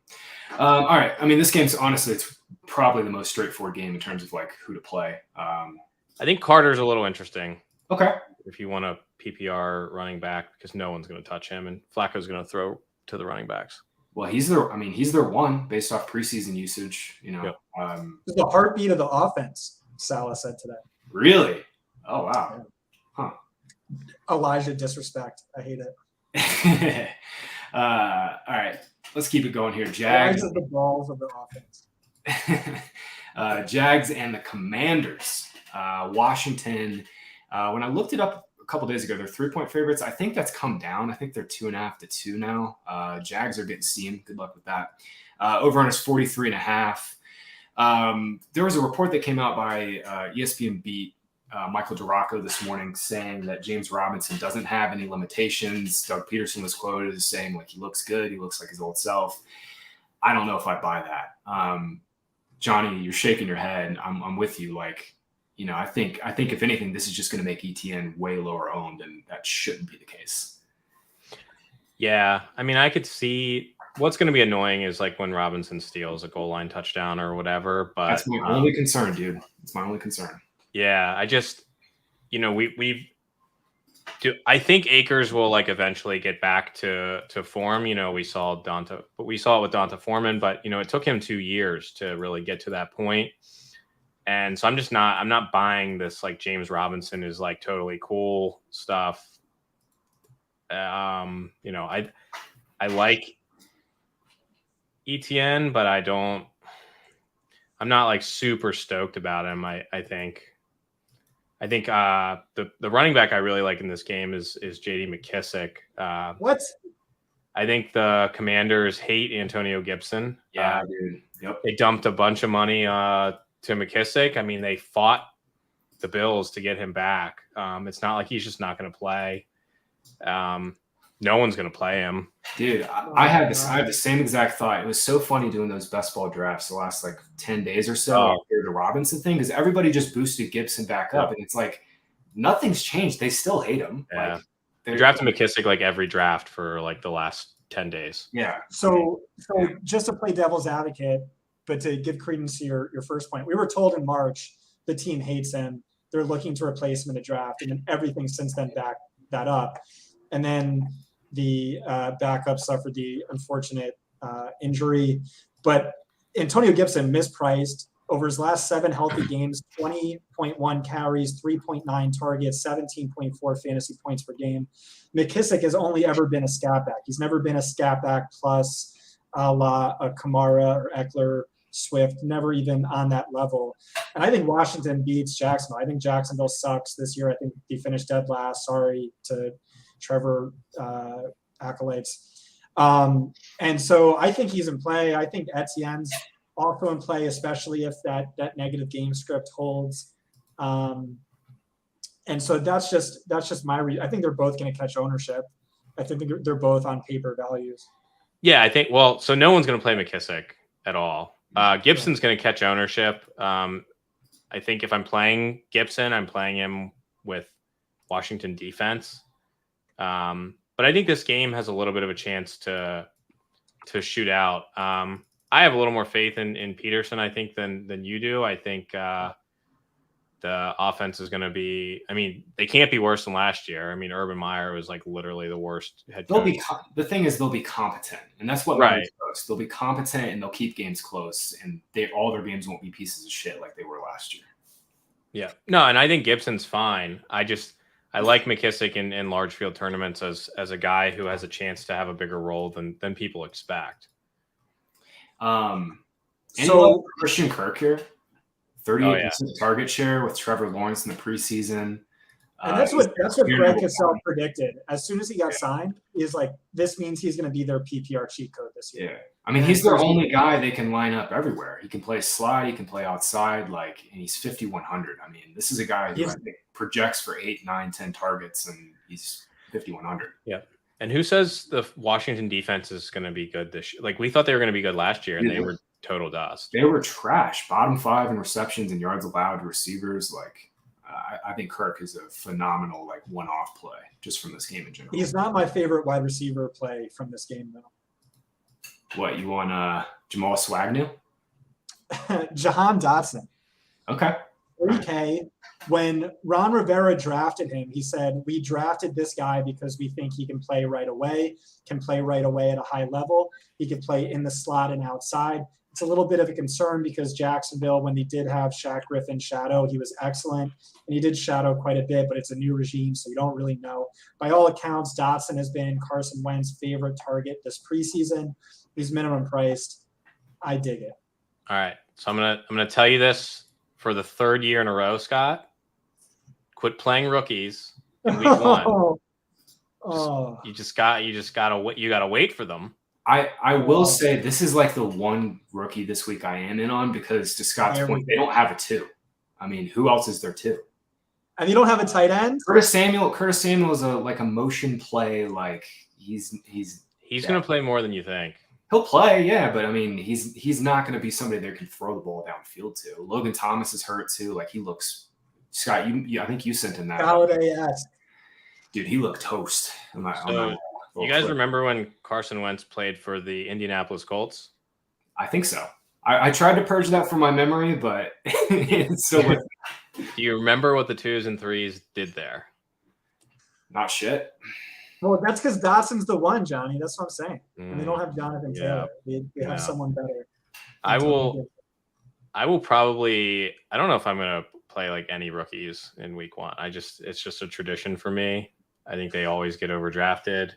S1: All right. I mean, this game's honestly, it's probably the most straightforward game in terms of like who to play.
S3: I think Carter's a little interesting.
S1: Okay.
S3: If you want a PPR running back, because no one's going to touch him, and Flacco's going to throw to the running backs.
S1: Well, he's their one based off preseason usage.
S2: It's the heartbeat of the offense, Salah said today.
S1: Really? Oh wow. Huh.
S2: Elijah disrespect. I hate it.
S1: All right. Let's keep it going here. Jags.
S2: The balls of the offense.
S1: Jags and the Commanders. Washington. When I looked it up a couple days ago, they're 3-point favorites. I think that's come down. I think they're 2.5 to 2 now. Jags are getting steamed. Good luck with that. Over on is 43.5. There was a report that came out by ESPN beat Michael Duraco this morning saying that James Robinson doesn't have any limitations. Doug Peterson was quoted as saying like he looks good. He looks like his old self. I don't know if I buy that. Johnny, you're shaking your head. I'm with you. Like, I think if anything, this is just going to make ETN way lower owned, and that shouldn't be the case.
S3: Yeah. I mean, I could see what's going to be annoying is like when Robinson steals a goal line touchdown or whatever, but
S1: that's my only concern, dude. It's my only concern.
S3: Yeah. I just, I think Akers will like eventually get back to form. We saw it with Donta Foreman, but it took him 2 years to really get to that point. And so I'm not buying this like James Robinson is like totally cool stuff. I like ETN, but I'm not like super stoked about him. I think the running back I really like in this game is JD McKissick.
S2: What?
S3: I think the Commanders hate Antonio Gibson.
S1: Yeah, dude. Yep.
S3: They dumped a bunch of money to McKissick. I mean, they fought the Bills to get him back. It's not like he's just not going to play. No one's going to play him.
S1: Dude, I have the same exact thought. It was so funny doing those best ball drafts the last like 10 days or so after the Robinson thing, because everybody just boosted Gibson back up, and it's like nothing's changed. They still hate him.
S3: Yeah. Like, they drafted McKissick like every draft for like the last 10 days.
S1: Yeah.
S2: So just to play devil's advocate, but to give credence to your first point, we were told in March the team hates him. They're looking to replace him in the draft, and then everything since then backed that up. And then the backup suffered the unfortunate injury. But Antonio Gibson mispriced over his last 7 healthy games, 20.1 carries, 3.9 targets, 17.4 fantasy points per game. McKissick has only ever been a scat back. He's never been a scat back plus a la Kamara or Eckler, Swift, never even on that level. And I think Washington beats Jacksonville. I think Jacksonville sucks this year. I think they finished dead last. Sorry to Trevor accolades. And so I think he's in play. I think Etienne's also in play, especially if that negative game script holds. And so that's just my I think they're both going to catch ownership. I think they're both on paper values.
S3: Yeah, I think. Well, so no one's going to play McKissick at all. Gibson's going to catch ownership. I think if I'm playing Gibson, I'm playing him with Washington defense. But I think this game has a little bit of a chance to shoot out. I have a little more faith in Peterson, I think, than you do. I think the offense is going to be. I mean, they can't be worse than last year. I mean, Urban Meyer was like literally the worst head coach.
S1: The thing is, they'll be competent, and that's what matters most. They'll be competent, and they'll keep games close, and all their games won't be pieces of shit like they were last year.
S3: Yeah, no, and I think Gibson's fine. I I like McKissick in large field tournaments as a guy who has a chance to have a bigger role than people expect.
S1: So Christian Kirk here, 38% target share with Trevor Lawrence in the preseason.
S2: And that's what Greg Cosell predicted. As soon as he got signed, he's like, this means he's going to be their PPR cheat code this year.
S1: Yeah. I mean, he's their only guy they can line up everywhere. He can play slide, he can play outside, and he's 5,100. I mean, this is a guy who I think projects for 8, 9, 10 targets, and he's 5,100.
S3: Yeah. And who says the Washington defense is going to be good this year? Like, we thought they were going to be good last year, and they were total dust.
S1: They were trash. Bottom 5 in receptions and yards allowed to receivers. I think Kirk is a phenomenal one-off play just from this game in general.
S2: He's not my favorite wide receiver play from this game, though.
S1: What, you want Jamal Swagnew?
S2: Jahan Dotson.
S1: Okay.
S2: 3K. When Ron Rivera drafted him, he said, we drafted this guy because we think he can play right away at a high level. He can play in the slot and outside. It's a little bit of a concern because Jacksonville, when they did have Shaq Griffin shadow, he was excellent. And he did shadow quite a bit, but it's a new regime, so you don't really know. By all accounts, Dotson has been Carson Wentz's favorite target this preseason. He's minimum priced. I dig it.
S3: All right. So I'm gonna tell you this for the third year in a row, Scott. Quit playing rookies in week 1. You gotta wait for them.
S1: I will say this is the one rookie this week I am in on because to Scott's point, they don't have a 2. I mean, who else is there 2?
S2: And you don't have a tight end?
S1: Curtis Samuel is a motion play. He's
S3: going to play more than you think.
S1: He'll play, yeah, but I mean, he's not going to be somebody that can throw the ball downfield to. Logan Thomas is hurt too. He looks. Scott, I think you sent him that.
S2: Galladay-esque.
S1: Dude, he looked toast.
S3: You guys remember when Carson Wentz played for the Indianapolis Colts?
S1: I think so. I tried to purge that from my memory, but it's still with me.
S3: Do you remember what the 2s and 3s did there?
S1: Not shit.
S2: Well, that's because Dotson's the one, Johnny. That's what I'm saying. And they don't have Jonathan Taylor. They have someone better.
S3: I will probably – I don't know if I'm going to play any rookies in week 1. It's just a tradition for me. I think they always get overdrafted.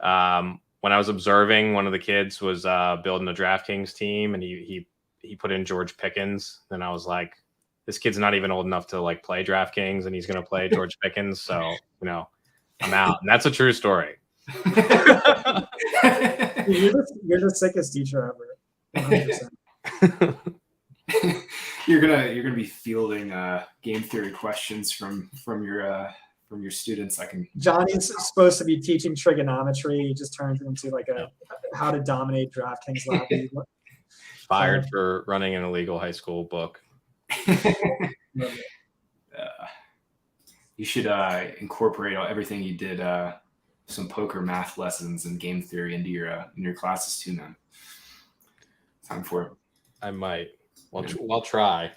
S3: When I was observing, one of the kids was building a DraftKings team, and he put in George Pickens. And I was like, this kid's not even old enough to play DraftKings, and he's going to play George Pickens. So, I'm out. And that's a true story.
S2: You're the sickest teacher ever. 100%.
S1: You're gonna be fielding game theory questions from your students.
S2: Johnny's supposed to be teaching trigonometry. He just turns into a how to dominate DraftKings lobby.
S3: Fired for running an illegal high school book.
S1: You should incorporate everything you did, some poker math lessons and game theory into your classes too, man. Time for it.
S3: I might. I'll try.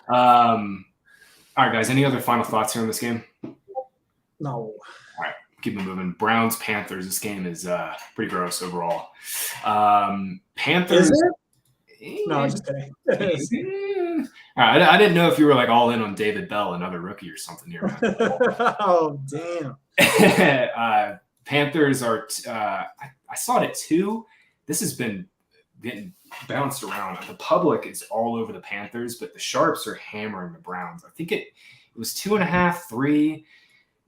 S1: All right, guys. Any other final thoughts here on this game?
S2: No.
S1: All right, keep it moving. Browns Panthers. This game is pretty gross overall. Panthers.
S2: Is it? No, I'm just kidding.
S1: All right, I didn't know if you were all in on David Bell, another rookie or something here.
S2: Oh, damn.
S1: Panthers are. I saw it at 2. This has been getting bounced around. The public is all over the Panthers, but the sharps are hammering the Browns. I think it was 2.5, 3,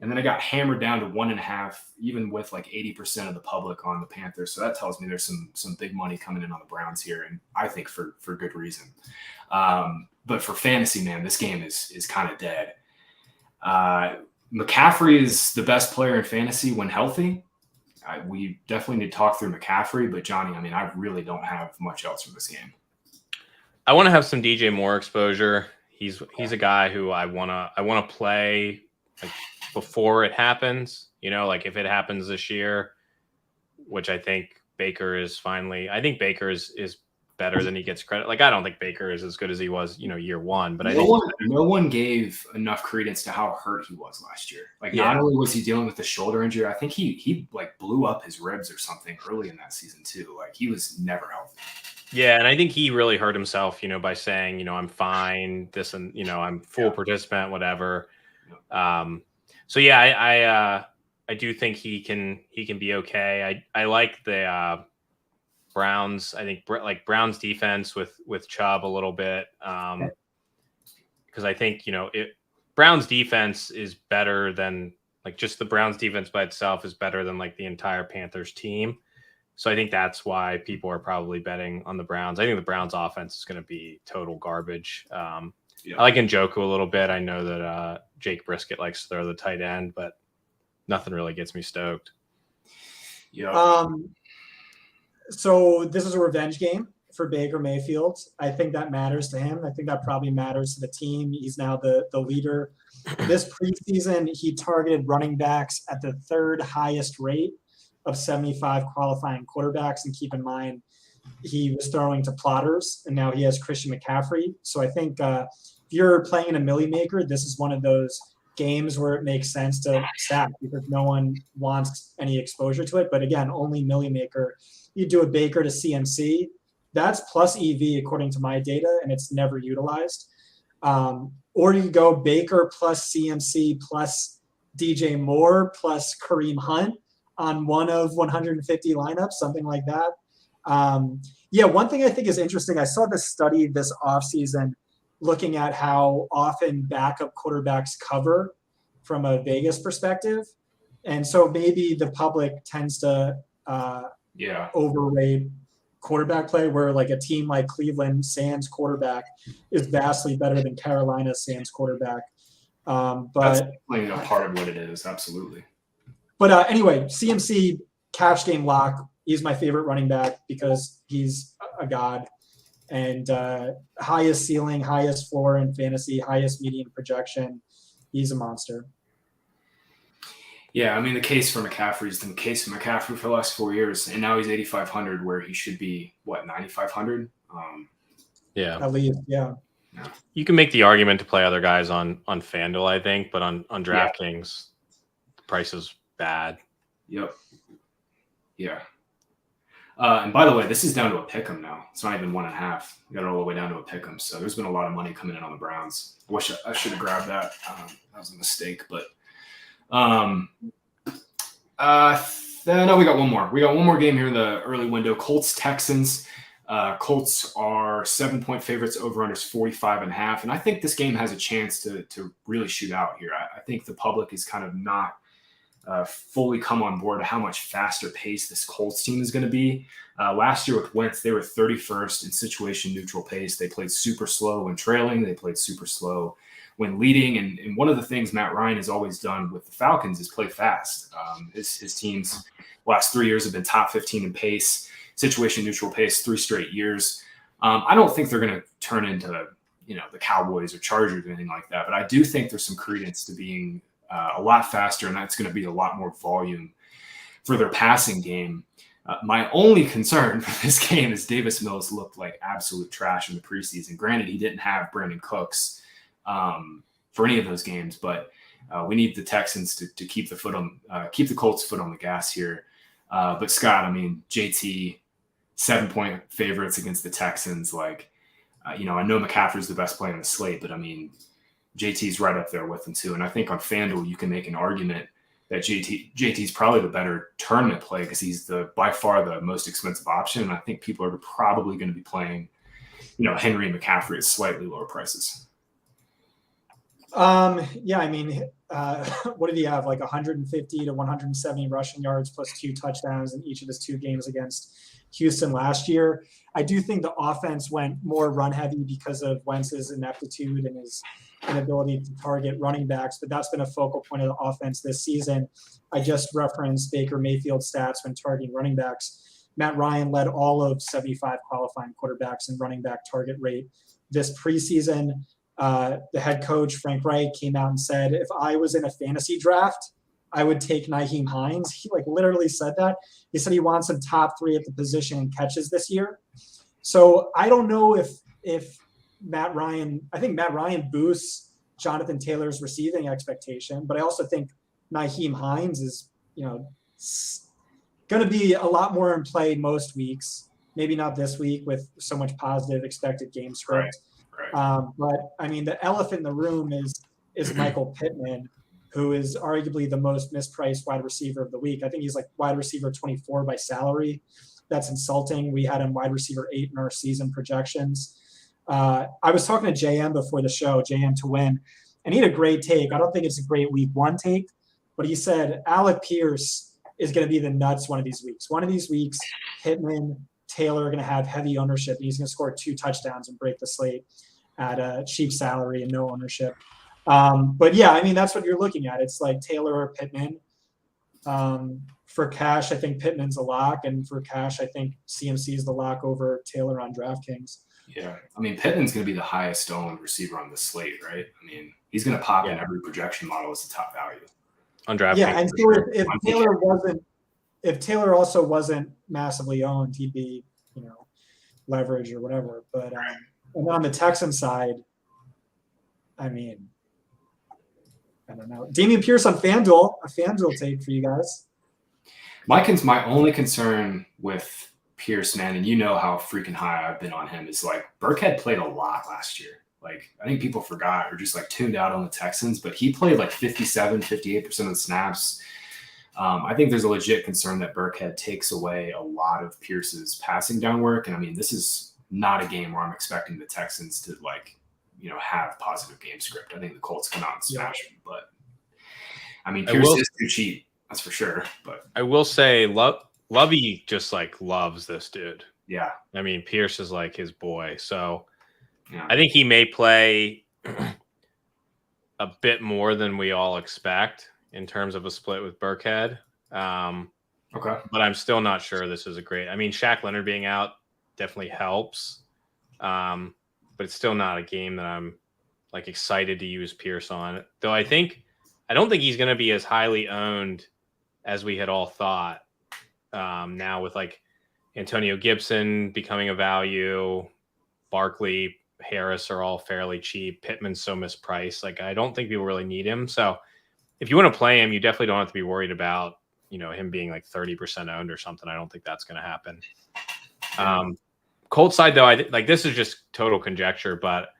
S1: and then it got hammered down to 1.5, even with 80% of the public on the Panthers. So that tells me there's some big money coming in on the Browns here, and I think for good reason. But for fantasy, man, this game is kind of dead. McCaffrey is the best player in fantasy when healthy. We definitely need to talk through McCaffrey, but Johnny, I mean, I really don't have much else from this game.
S3: I want to have some DJ Moore exposure. He's a guy who I want to play before it happens. If it happens this year, which I think Baker is finally. I think Baker is better than he gets credit. I don't think Baker is as good as he was, year 1. But
S1: no one gave enough credence to how hurt he was last year. Not only was he dealing with the shoulder injury, I think he blew up his ribs or something early in that season too. He was never healthy.
S3: Yeah, and I think he really hurt himself, by saying, I'm fine, this and I'm full participant, whatever. So yeah, I do think he can be okay. I like the Browns. I think like Browns defense with Chubb a little bit, because I think Browns defense is better than like just the Browns defense by itself is better than like the entire Panthers team. So I think that's why people are probably betting on the Browns. I think the Browns offense is going to be total garbage. I like Njoku a little bit. I know that Jake Brisket likes to throw the tight end, but nothing really gets me stoked.
S1: Yeah.
S2: So this is a revenge game for Baker Mayfield. I think that matters to him. I think that probably matters to the team. He's now the leader. This preseason, he targeted running backs at the third highest rate of 75 qualifying quarterbacks. And keep in mind, he was throwing to plotters, and now he has Christian McCaffrey. So I think if you're playing in a Millie Maker, this is one of those games where it makes sense to stack because no one wants any exposure to it. But again, only Millie Maker. You do a Baker to CMC. That's plus EV according to my data, and it's never utilized. Or you go Baker plus CMC plus DJ Moore plus Kareem Hunt on one of 150 lineups, something like that. One thing I think is interesting, I saw this study this offseason looking at how often backup quarterbacks cover from a Vegas perspective. And so maybe the public tends to overrate quarterback play, where like a team like Cleveland sans quarterback is vastly better than Carolina sans quarterback. But
S1: that's definitely a part of what it is. Absolutely.
S2: But anyway, CMC cash game lock. He's my favorite running back because he's a god, and highest ceiling, highest floor in fantasy, highest median projection. He's a monster.
S1: Yeah, I mean, the case for McCaffrey is the case for McCaffrey for the last 4 years, and now he's 8,500 where he should be, 9,500?
S2: At least, yeah.
S3: You can make the argument to play other guys on FanDuel, I think, but on DraftKings, the price is bad.
S1: Yep. Yeah. And by the way, this is down to a pick'em now. It's not even 1.5. We got it all the way down to a pick'em. So there's been a lot of money coming in on the Browns. I wish I should have grabbed that. That was a mistake, but no, we got one more. We got one more game here in the early window. Colts Texans. Colts are 7-point favorites. Over under is 45.5. And I think this game has a chance to really shoot out here. I think the public is kind of not fully come on board to how much faster pace this Colts team is going to be. Last year with Wentz, they were 31st in situation neutral pace. They played super slow when trailing. They played super slow when leading. And one of the things Matt Ryan has always done with the Falcons is play fast. His teams last 3 years have been top 15 in pace, situation neutral pace, 3 straight years. I don't think they're going to turn into, the Cowboys or Chargers or anything like that. But I do think there's some credence to being a lot faster, and that's going to be a lot more volume for their passing game. My only concern for this game is Davis Mills looked like absolute trash in the preseason. Granted, he didn't have Brandon Cooks for any of those games, but we need the Texans to keep the Colts' foot on the gas here. But Scott, I mean, JT, 7-point favorites against the Texans. I know McCaffrey's the best player on the slate, but I mean, JT's right up there with him too. And I think on FanDuel, you can make an argument that JT's probably the better tournament play because he's by far the most expensive option. And I think people are probably going to be playing, Henry and McCaffrey at slightly lower prices.
S2: What did he have? 150 to 170 rushing yards plus 2 touchdowns in each of his 2 games against Houston last year. I do think the offense went more run heavy because of Wentz's ineptitude and his inability to target running backs, but that's been a focal point of the offense this season. I just referenced Baker Mayfield's stats when targeting running backs. Matt Ryan led all of 75 qualifying quarterbacks in running back target rate this preseason. The head coach, Frank Reich, came out and said, if I was in a fantasy draft, I would take Nyheim Hines. He literally said that. He said he wants him top 3 at the position in catches this year. So I don't know if Matt Ryan, I think Matt Ryan boosts Jonathan Taylor's receiving expectation, but I also think Nyheim Hines is, going to be a lot more in play most weeks. Maybe not this week with so much positive expected game script.
S1: Right.
S2: But I mean, the elephant in the room is is Michael Pittman, who is arguably the most mispriced wide receiver of the week. I think he's like wide receiver 24 by salary. That's insulting. We had him wide receiver 8 in our season projections. I was talking to JM before the show, JM to win, and he had a great take. I don't think it's a great week 1 take, but he said Alec Pierce is going to be the nuts one of these weeks. One of these weeks, Pittman, Taylor are going to have heavy ownership, and he's going to score 2 touchdowns and break the slate at a cheap salary and no ownership. But yeah, I mean, that's what you're looking at. It's like Taylor or Pittman. For cash, I think Pittman's a lock, and for cash, I think CMC is the lock over Taylor on DraftKings.
S1: Yeah, I mean, Pittman's going to be the highest owned receiver on the slate, right? I mean, he's going to pop in every projection model as the top value
S3: on DraftKings.
S2: Yeah, and so if Taylor also wasn't massively owned, he'd be, leverage or whatever. But and on the Texan side, I mean, I don't know. Damian Pierce on FanDuel, a FanDuel take for you guys.
S1: My only concern with Pierce, man, and you know how freaking high I've been on him, is like Burkhead played a lot last year. Like, I think people forgot or just like tuned out on the Texans, but he played like 57, 58% of the snaps. I think there's a legit concern that Burkhead takes away a lot of Pierce's passing down work. And I mean, this is not a game where I'm expecting the Texans to have positive game script. I think the Colts come out and smash them, but I mean, Pierce is too cheap. That's for sure. But
S3: I will say Lovey just like loves this dude.
S1: Yeah.
S3: I mean, Pierce is like his boy. So
S1: yeah.
S3: I think he may play a bit more than we all expect in terms of a split with Burkhead.
S1: Okay.
S3: But I'm still not sure this is a great. I mean, Shaq Leonard being out definitely helps. But it's still not a game that I'm like excited to use Pierce on. Though I don't think he's going to be as highly owned as we had all thought. Now with like Antonio Gibson becoming a value, Barkley, Harris are all fairly cheap. Pittman's so mispriced. Like, I don't think people really need him. So if you want to play him, you definitely don't have to be worried about, him being like 30% owned or something. I don't think that's going to happen. Colts side though, like this is just total conjecture, but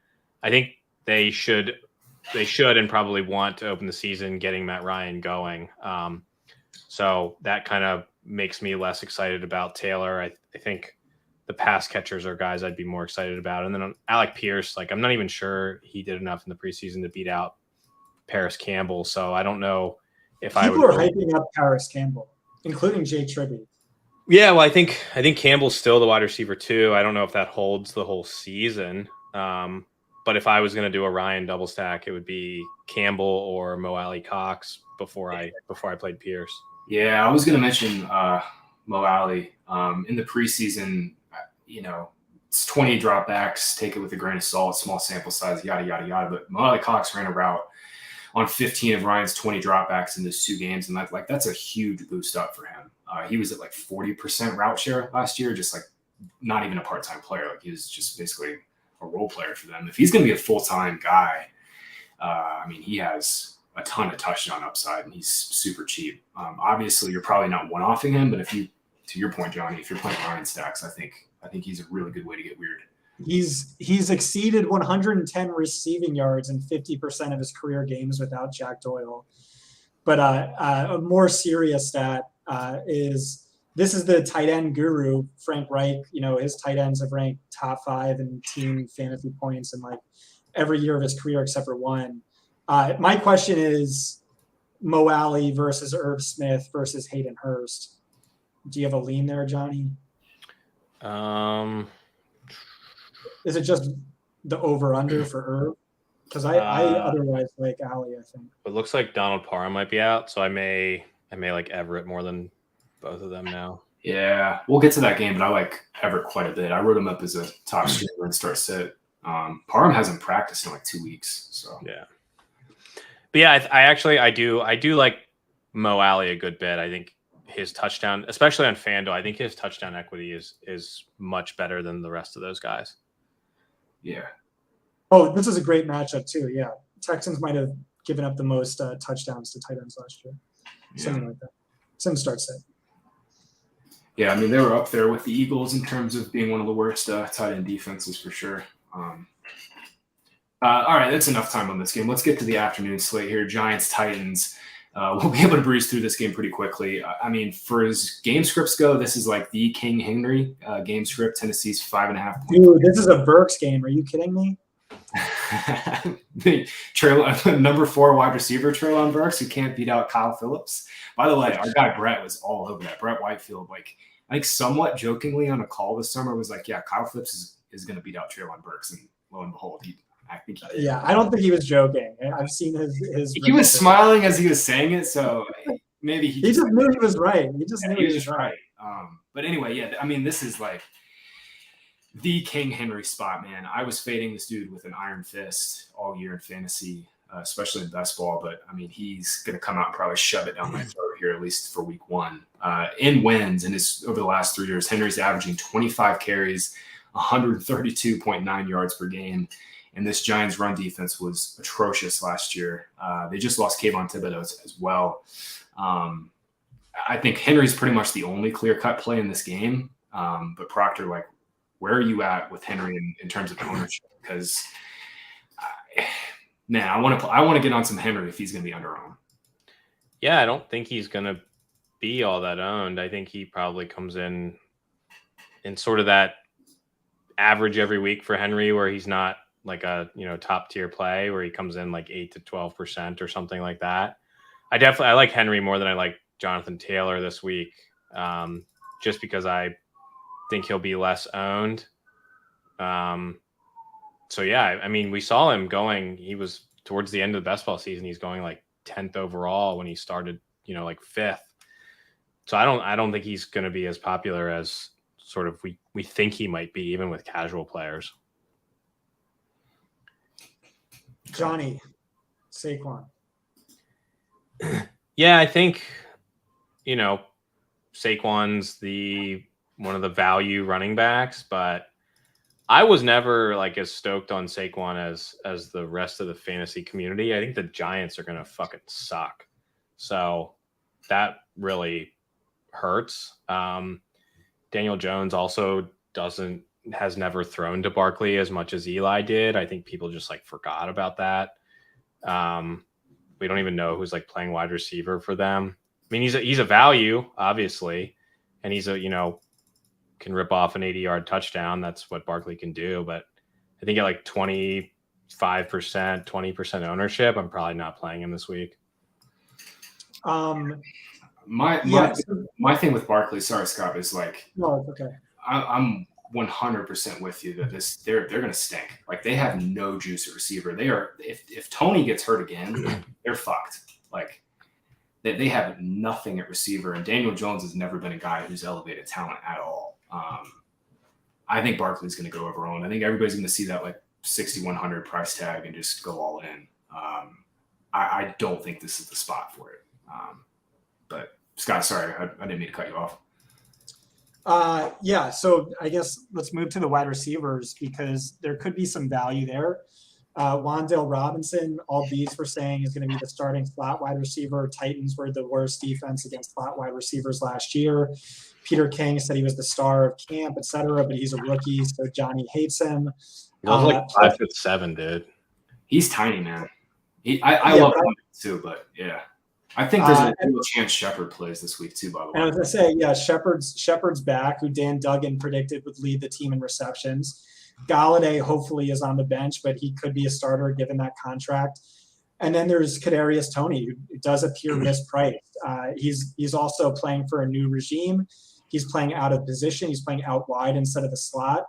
S3: I think they should and probably want to open the season getting Matt Ryan going. So that kind of makes me less excited about Taylor. I think the pass catchers are guys I'd be more excited about. And then on Alec Pierce, like I'm not even sure he did enough in the preseason to beat out Paris Campbell. So I don't know if
S2: people are hyping up Paris Campbell, including Jake Tribby.
S3: Yeah, well, I think Campbell's still the wide receiver too. I don't know if that holds the whole season. But if I was going to do a Ryan double stack, it would be Campbell or Mo Alley Cox before I played Pierce.
S1: Yeah, I was going to mention Mo Alley in the preseason. It's 20 dropbacks. Take it with a grain of salt. Small sample size. Yada yada yada. But Mo Alley Cox ran a route on 15 of Ryan's 20 dropbacks in those 2 games, and that's a huge boost up for him. He was at like 40% route share last year, just like not even a part-time player. Like he was just basically a role player for them. If he's going to be a full-time guy, I mean, he has a ton of touchdown upside and he's super cheap. Obviously you're probably not one-offing him, but if you, to your point, Johnny, if you're playing Ryan stacks, I think he's a really good way to get weird.
S2: He's exceeded 110 receiving yards in 50% of his career games without Jack Doyle. But a more serious stat is this is the tight end guru, Frank Reich. His tight ends have ranked top 5 in team fantasy points in like every year of his career except for one. My question is Mo Alley versus Irv Smith versus Hayden Hurst. Do you have a lean there, Johnny? Is it just the over-under for Irv? Because I otherwise like Alley, I think.
S3: It looks like Donald Parham might be out, so I may like Everett more than both of them now.
S1: Yeah, we'll get to that game, but I like Everett quite a bit. I wrote him up as a top streamer and start sit. Parham hasn't practiced in like 2 weeks, so
S3: yeah. But yeah, I do like Mo Alley a good bit. I think his touchdown, especially on FanDuel, I think his touchdown equity is much better than the rest of those guys.
S1: Yeah.
S2: Oh, this is a great matchup too. Yeah, Texans might have given up the most touchdowns to tight ends last year. Something like that. Some start set.
S1: Yeah, I mean, they were up there with the Eagles in terms of being one of the worst tight end defenses for sure. All right, that's enough time on this game. Let's get to the afternoon slate here. Giants, Titans. We'll be able to breeze through this game pretty quickly. I mean, for as game scripts go, this is like the King Henry game script. Tennessee's 5.5 points.
S2: Dude, this is a Burks game. Are you kidding me?
S1: Number 4 wide receiver Treylon Burks, who can't beat out Kyle Phillips. By the way, our guy Brett was all over that. Brett Whitefield, like I think somewhat jokingly on a call this summer, was like, yeah, Kyle Phillips is going to beat out Treylon Burks. And lo and behold, I think he did.
S2: Yeah, I don't think he was joking. I've seen his
S1: He was smiling as he was saying it, so maybe
S2: he just knew he was right. He just knew
S1: he was right. But anyway, yeah, I mean, this is like the King Henry spot, man. I was fading this dude with an iron fist all year in fantasy, especially in best ball. But I mean, he's going to come out and probably shove it down my throat here, at least for week 1. In wins, and over the last 3 years, Henry's averaging 25 carries, 132.9 yards per game. And this Giants run defense was atrocious last year. They just lost Kayvon Thibodeau as well. I think Henry's pretty much the only clear-cut play in this game. But Proctor, like, where are you at with Henry in terms of ownership? Because, man, I want to get on some Henry if he's going to be under-owned.
S3: Yeah, I don't think he's going to be all that owned. I think he probably comes in sort of that average every week for Henry, where he's not like a top tier play, where he comes in like 8 to 12% or something like that. I like Henry more than I like Jonathan Taylor this week, just because I think he'll be less owned. So yeah, I mean, we saw him going. He was towards the end of the best ball season. He's going like 10th overall when he started, like 5th. So I don't think he's going to be as popular as sort of we think he might be, even with casual players.
S2: Johnny, Saquon.
S3: Yeah, I think, Saquon's one of the value running backs, but I was never like as stoked on Saquon as the rest of the fantasy community. I think the Giants are going to fucking suck. So that really hurts. Daniel Jones also has never thrown to Barkley as much as Eli did. I think people just like forgot about that. We don't even know who's like playing wide receiver for them. I mean, he's a value, obviously, and he's can rip off an 80-yard touchdown. That's what Barkley can do. But I think at like 25%, 20% ownership, I'm probably not playing him this week.
S1: My thing with Barkley, sorry, Scott, is like,
S2: no, it's okay.
S1: I'm 100% with you that they're going to stink. Like, they have no juice at receiver. They are, if Tony gets hurt again, they're fucked. Like, they have nothing at receiver, and Daniel Jones has never been a guy who's elevated talent at all. I think Barkley's going to go over owned. I think everybody's going to see that like 6,100 price tag and just go all in. I don't think this is the spot for it. But Scott, sorry, I didn't mean to cut you off.
S2: Yeah, so I guess let's move to the wide receivers because there could be some value there. Wan'Dale Robinson, all beats were saying, is going to be the starting slot wide receiver. Titans were the worst defense against slot wide receivers last year. Peter King said he was the star of camp, et cetera, but he's a rookie, so Johnny hates him.
S3: He was like 5'7", dude.
S1: He's tiny, man. I love him too, but yeah. I think there's a real chance Shepard plays this week too, by the way.
S2: And I was going to say, yeah, Shepard's back, who Dan Duggan predicted would lead the team in receptions. Galladay hopefully is on the bench, but he could be a starter given that contract. And then there's Kadarius Toney, who does appear mispriced. He's also playing for a new regime. He's playing out of position. He's playing out wide instead of the slot.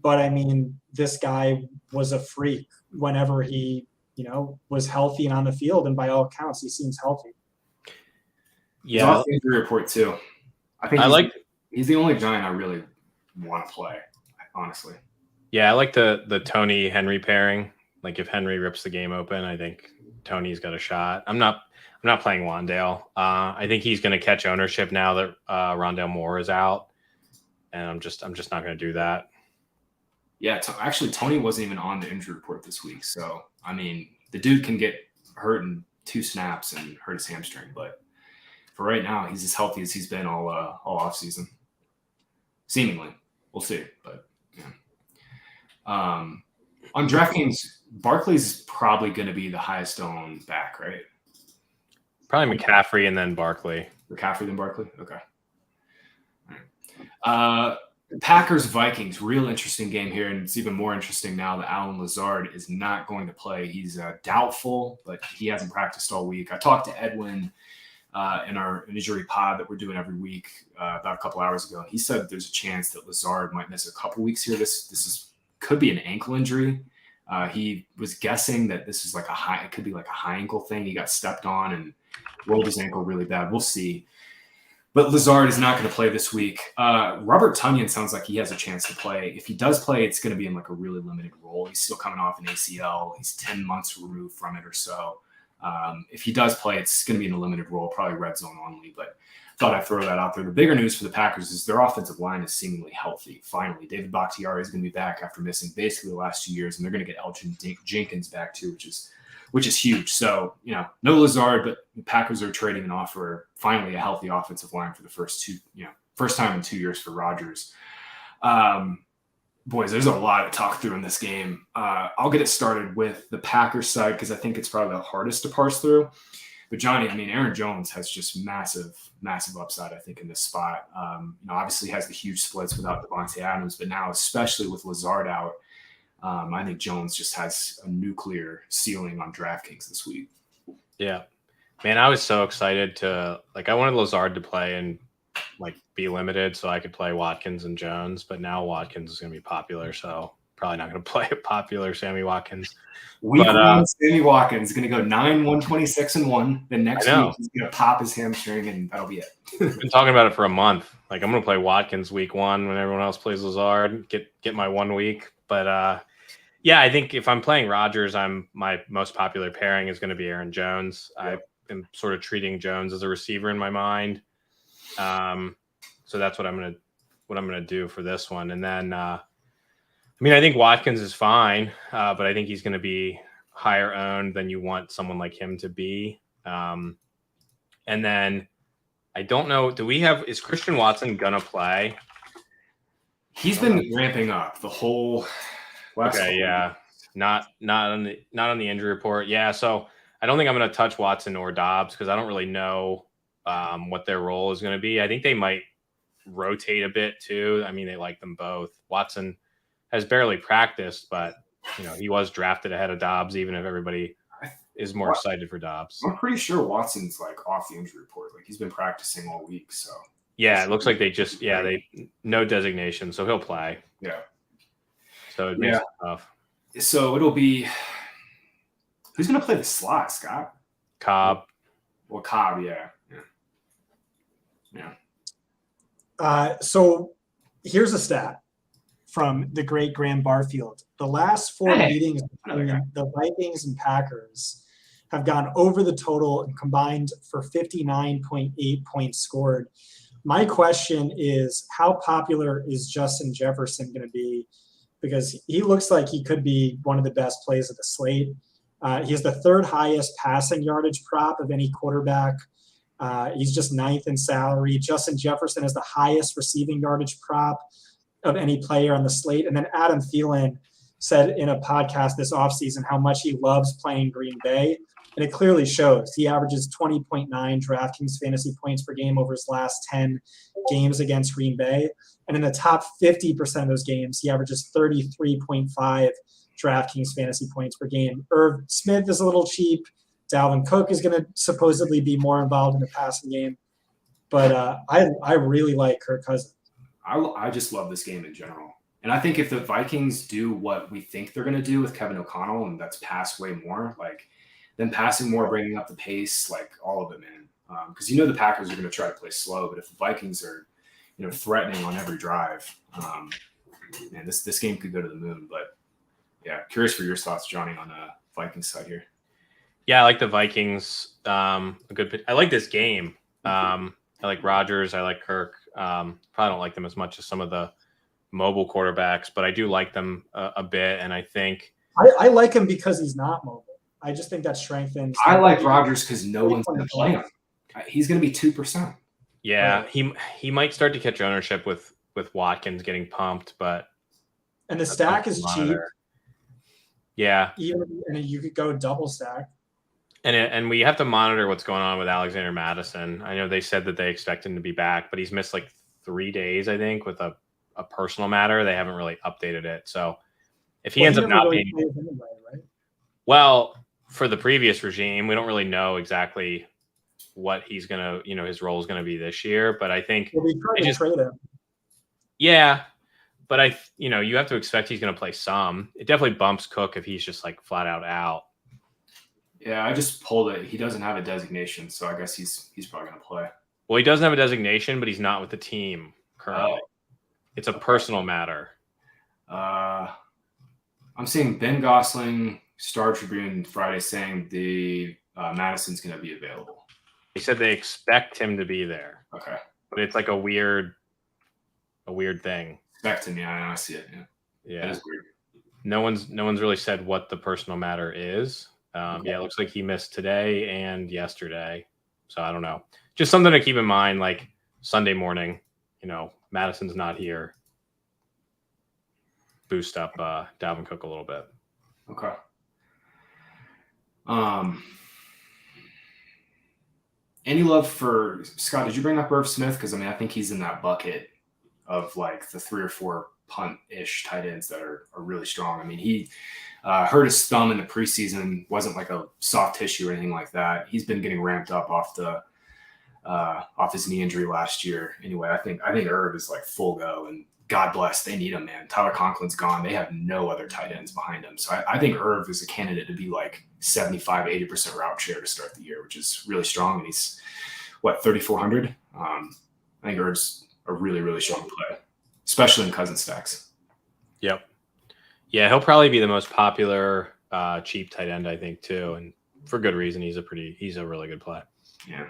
S2: But, I mean, this guy was a freak whenever he, was healthy and on the field. And by all accounts, he seems healthy.
S3: Yeah.
S1: Injury report, too. I think he's the only Giant I really want to play, honestly.
S3: Yeah, I like the Tony Henry pairing. Like if Henry rips the game open, I think Tony's got a shot. I'm not playing Wan'Dale. I think he's going to catch ownership now that Rondale Moore is out, and I'm just not going to do that.
S1: Yeah, actually, Tony wasn't even on the injury report this week. So I mean, the dude can get hurt in 2 snaps and hurt his hamstring, but for right now, he's as healthy as he's been all off season. Seemingly, we'll see, but. Yeah. On DraftKings, Barkley's probably going to be the highest owned back, right?
S3: Probably McCaffrey and then Barkley.
S1: McCaffrey then Barkley? Okay. All right. Packers Vikings, real interesting game here, and it's even more interesting now that Allen Lazard is not going to play. He's doubtful, but he hasn't practiced all week. I talked to Edwin in our injury pod that we're doing every week about a couple hours ago. He said there's a chance that Lazard might miss a couple weeks here. This could be an ankle injury. He was guessing that this is like it could be like a high ankle thing. He got stepped on and rolled his ankle really bad. We'll see. But Lazard is not going to play this week. Robert Tonyan sounds like he has a chance to play. If he does play, it's going to be in like a really limited role. He's still coming off an ACL. He's 10 months removed from it or so. If he does play, it's going to be in a limited role, probably red zone only. But thought I'd throw that out there. The bigger news for the Packers is their offensive line is seemingly healthy. Finally, David Bakhtiari is going to be back after missing basically the last 2 years, and they're going to get Elgin Jenkins back too, which is huge. So, no Lazard, but the Packers are trading an offer, finally a healthy offensive line for the first time in 2 years for Rodgers. Boys, there's a lot to talk through in this game. I'll get it started with the Packers side because I think it's probably the hardest to parse through. But Johnny, Aaron Jones has just massive upside, I think, in this spot. Obviously has the huge splits without Devontae Adams, but now especially with Lazard out, I think Jones just has a nuclear ceiling on DraftKings this week. Yeah.
S3: Man, I was so excited I wanted Lazard to play and be limited so I could play Watkins and Jones, but now Watkins is going to be popular, so probably not going to play a popular Sammy Watkins.
S1: Week one, Sammy Watkins is going to go 9-126-1. Then next week he's going to pop his hamstring, and that'll be it.
S3: I've been talking about it for a month. I'm going to play Watkins week one when everyone else plays Lazard, get my 1 week. But yeah, I think if I'm playing Rodgers, my most popular pairing is going to be Aaron Jones. Yep. I am sort of treating Jones as a receiver in my mind. So that's what I'm going to do for this one. And then, I think Watkins is fine, but I think he's going to be higher owned than you want someone like him to be. And then I don't know, is Christian Watson going to play?
S1: He's been ramping up the whole
S3: yeah. Not on the injury report. Yeah. So I don't think I'm going to touch Watson or Dobbs because I don't really know what their role is going to be. I think they might rotate a bit too. They like them both. Watson has barely practiced, but he was drafted ahead of Dobbs, even if everybody is more excited for Dobbs.
S1: I'm pretty sure Watson's off the injury report. He's been practicing all week. So
S3: yeah, it looks like they no designation, so he'll play.
S1: Yeah.
S3: So it makes it tough.
S1: So it'll be who's going to play the slot, Scott?
S3: Cobb.
S1: Well, Cobb, yeah.
S2: So here's a stat from the great Graham Barfield. The last 4 meetings between the Vikings and Packers have gone over the total and combined for 59.8 points scored. My question is, how popular is Justin Jefferson going to be? Because he looks like he could be one of the best plays of the slate. He has the 3rd highest passing yardage prop of any quarterback. He's just 9th in salary. Justin Jefferson is the highest receiving yardage prop of any player on the slate. And then Adam Thielen said in a podcast this offseason how much he loves playing Green Bay. And it clearly shows. He averages 20.9 DraftKings fantasy points per game over his last 10 games against Green Bay. And in the top 50% of those games, he averages 33.5 DraftKings fantasy points per game. Irv Smith is a little cheap. Dalvin Cook is going to supposedly be more involved in the passing game. But I really like Kirk Cousins.
S1: I just love this game in general. And I think if the Vikings do what we think they're going to do with Kevin O'Connell, and that's pass way more, them passing more, bringing up the pace, all of it, man. Because the Packers are going to try to play slow, but if the Vikings are, threatening on every drive, man, this game could go to the moon. But yeah, curious for your thoughts, Johnny, on the Vikings side here.
S3: Yeah, I like the Vikings. I like this game. I like Rodgers. I like Kirk. Probably don't like them as much as some of the mobile quarterbacks, but I do like them a bit. And I think
S2: I like him because he's not mobile. I just think that strengthens.
S1: I like Rodgers because no one's going to play him. He's going to be 2%.
S3: Yeah, right. He might start to catch ownership with Watkins getting pumped, but
S2: and the stack is cheap.
S3: Yeah.
S2: And you could go double stack.
S3: And we have to monitor what's going on with Alexander Mattison. I know they said that they expect him to be back, but he's missed like 3 days, I think, with a personal matter. They haven't really updated it. So if he ends up not being
S2: anyway, right?
S3: Well, for the previous regime, we don't really know exactly what he's gonna, his role is gonna be this year. But I think
S2: we tried to trade him.
S3: Yeah, but you have to expect he's gonna play some. It definitely bumps Cook if he's just like flat out.
S1: Yeah, I just pulled it. He doesn't have a designation, so I guess he's probably going to play.
S3: Well, he doesn't have a designation, but he's not with the team currently. It's a personal matter.
S1: I'm seeing Ben Gosling, Star Tribune Friday saying the Madison's going to be available.
S3: They said they expect him to be there.
S1: Okay,
S3: but it's like a weird thing.
S1: Expect him, yeah, I see it.
S3: Yeah,
S1: that is weird.
S3: No one's really said what the personal matter is. Yeah, it looks like he missed today and yesterday. So I don't know. Just something to keep in mind, like Sunday morning, Madison's not here. Boost up Dalvin Cook a little bit.
S1: Okay. Any love for Scott? Did you bring up Irv Smith? Because I think he's in that bucket of like the 3 or 4 punt-ish tight ends that are really strong. He hurt his thumb in the preseason, wasn't like a soft tissue or anything like that. He's been getting ramped up off his knee injury last year. Anyway, I think Irv is like full go, and God bless, they need him, man. Tyler Conklin's gone. They have no other tight ends behind him. So I think Irv is a candidate to be like 75-80% route share to start the year, which is really strong. And he's 3,400. I think Irv's a really, really strong play, especially in cousin stacks.
S3: Yep. Yeah, he'll probably be the most popular cheap tight end, I think, too, and for good reason. He's a really good play.
S1: Yeah.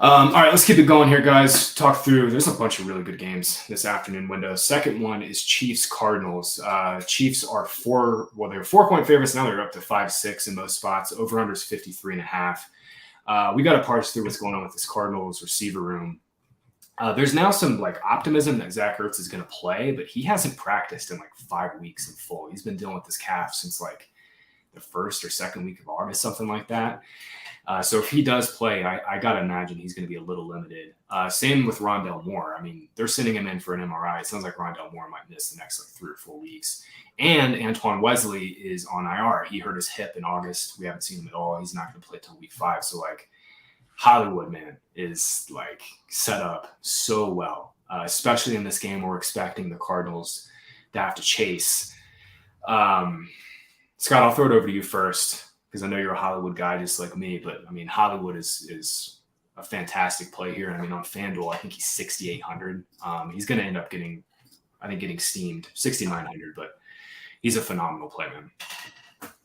S1: All right, let's keep it going here, guys. Talk through. There's a bunch of really good games this afternoon window. Second one is Chiefs Cardinals. Chiefs are they're 4-point favorites now. They're up to 5-6 in most spots. Over under is 53.5. We got to parse through what's going on with this Cardinals receiver room. There's now some like optimism that Zach Ertz is going to play, but he hasn't practiced in like 5 weeks in full. He's been dealing with this calf since like the first or second week of August, something like that. So if he does play, I got to imagine he's going to be a little limited. Same with Rondale Moore. They're sending him in for an MRI. It sounds like Rondale Moore might miss the next like 3 or 4 weeks. And Antoine Wesley is on IR. He hurt his hip in August. We haven't seen him at all. He's not going to play till week 5. So like Hollywood, man, is like set up so well, especially in this game. We're expecting the Cardinals to have to chase. Scott, I'll throw it over to you first, because I know you're a Hollywood guy just like me, but Hollywood is a fantastic play here. On FanDuel, I think he's 6,800. He's going to end up getting steamed 6,900, but he's a phenomenal play, man.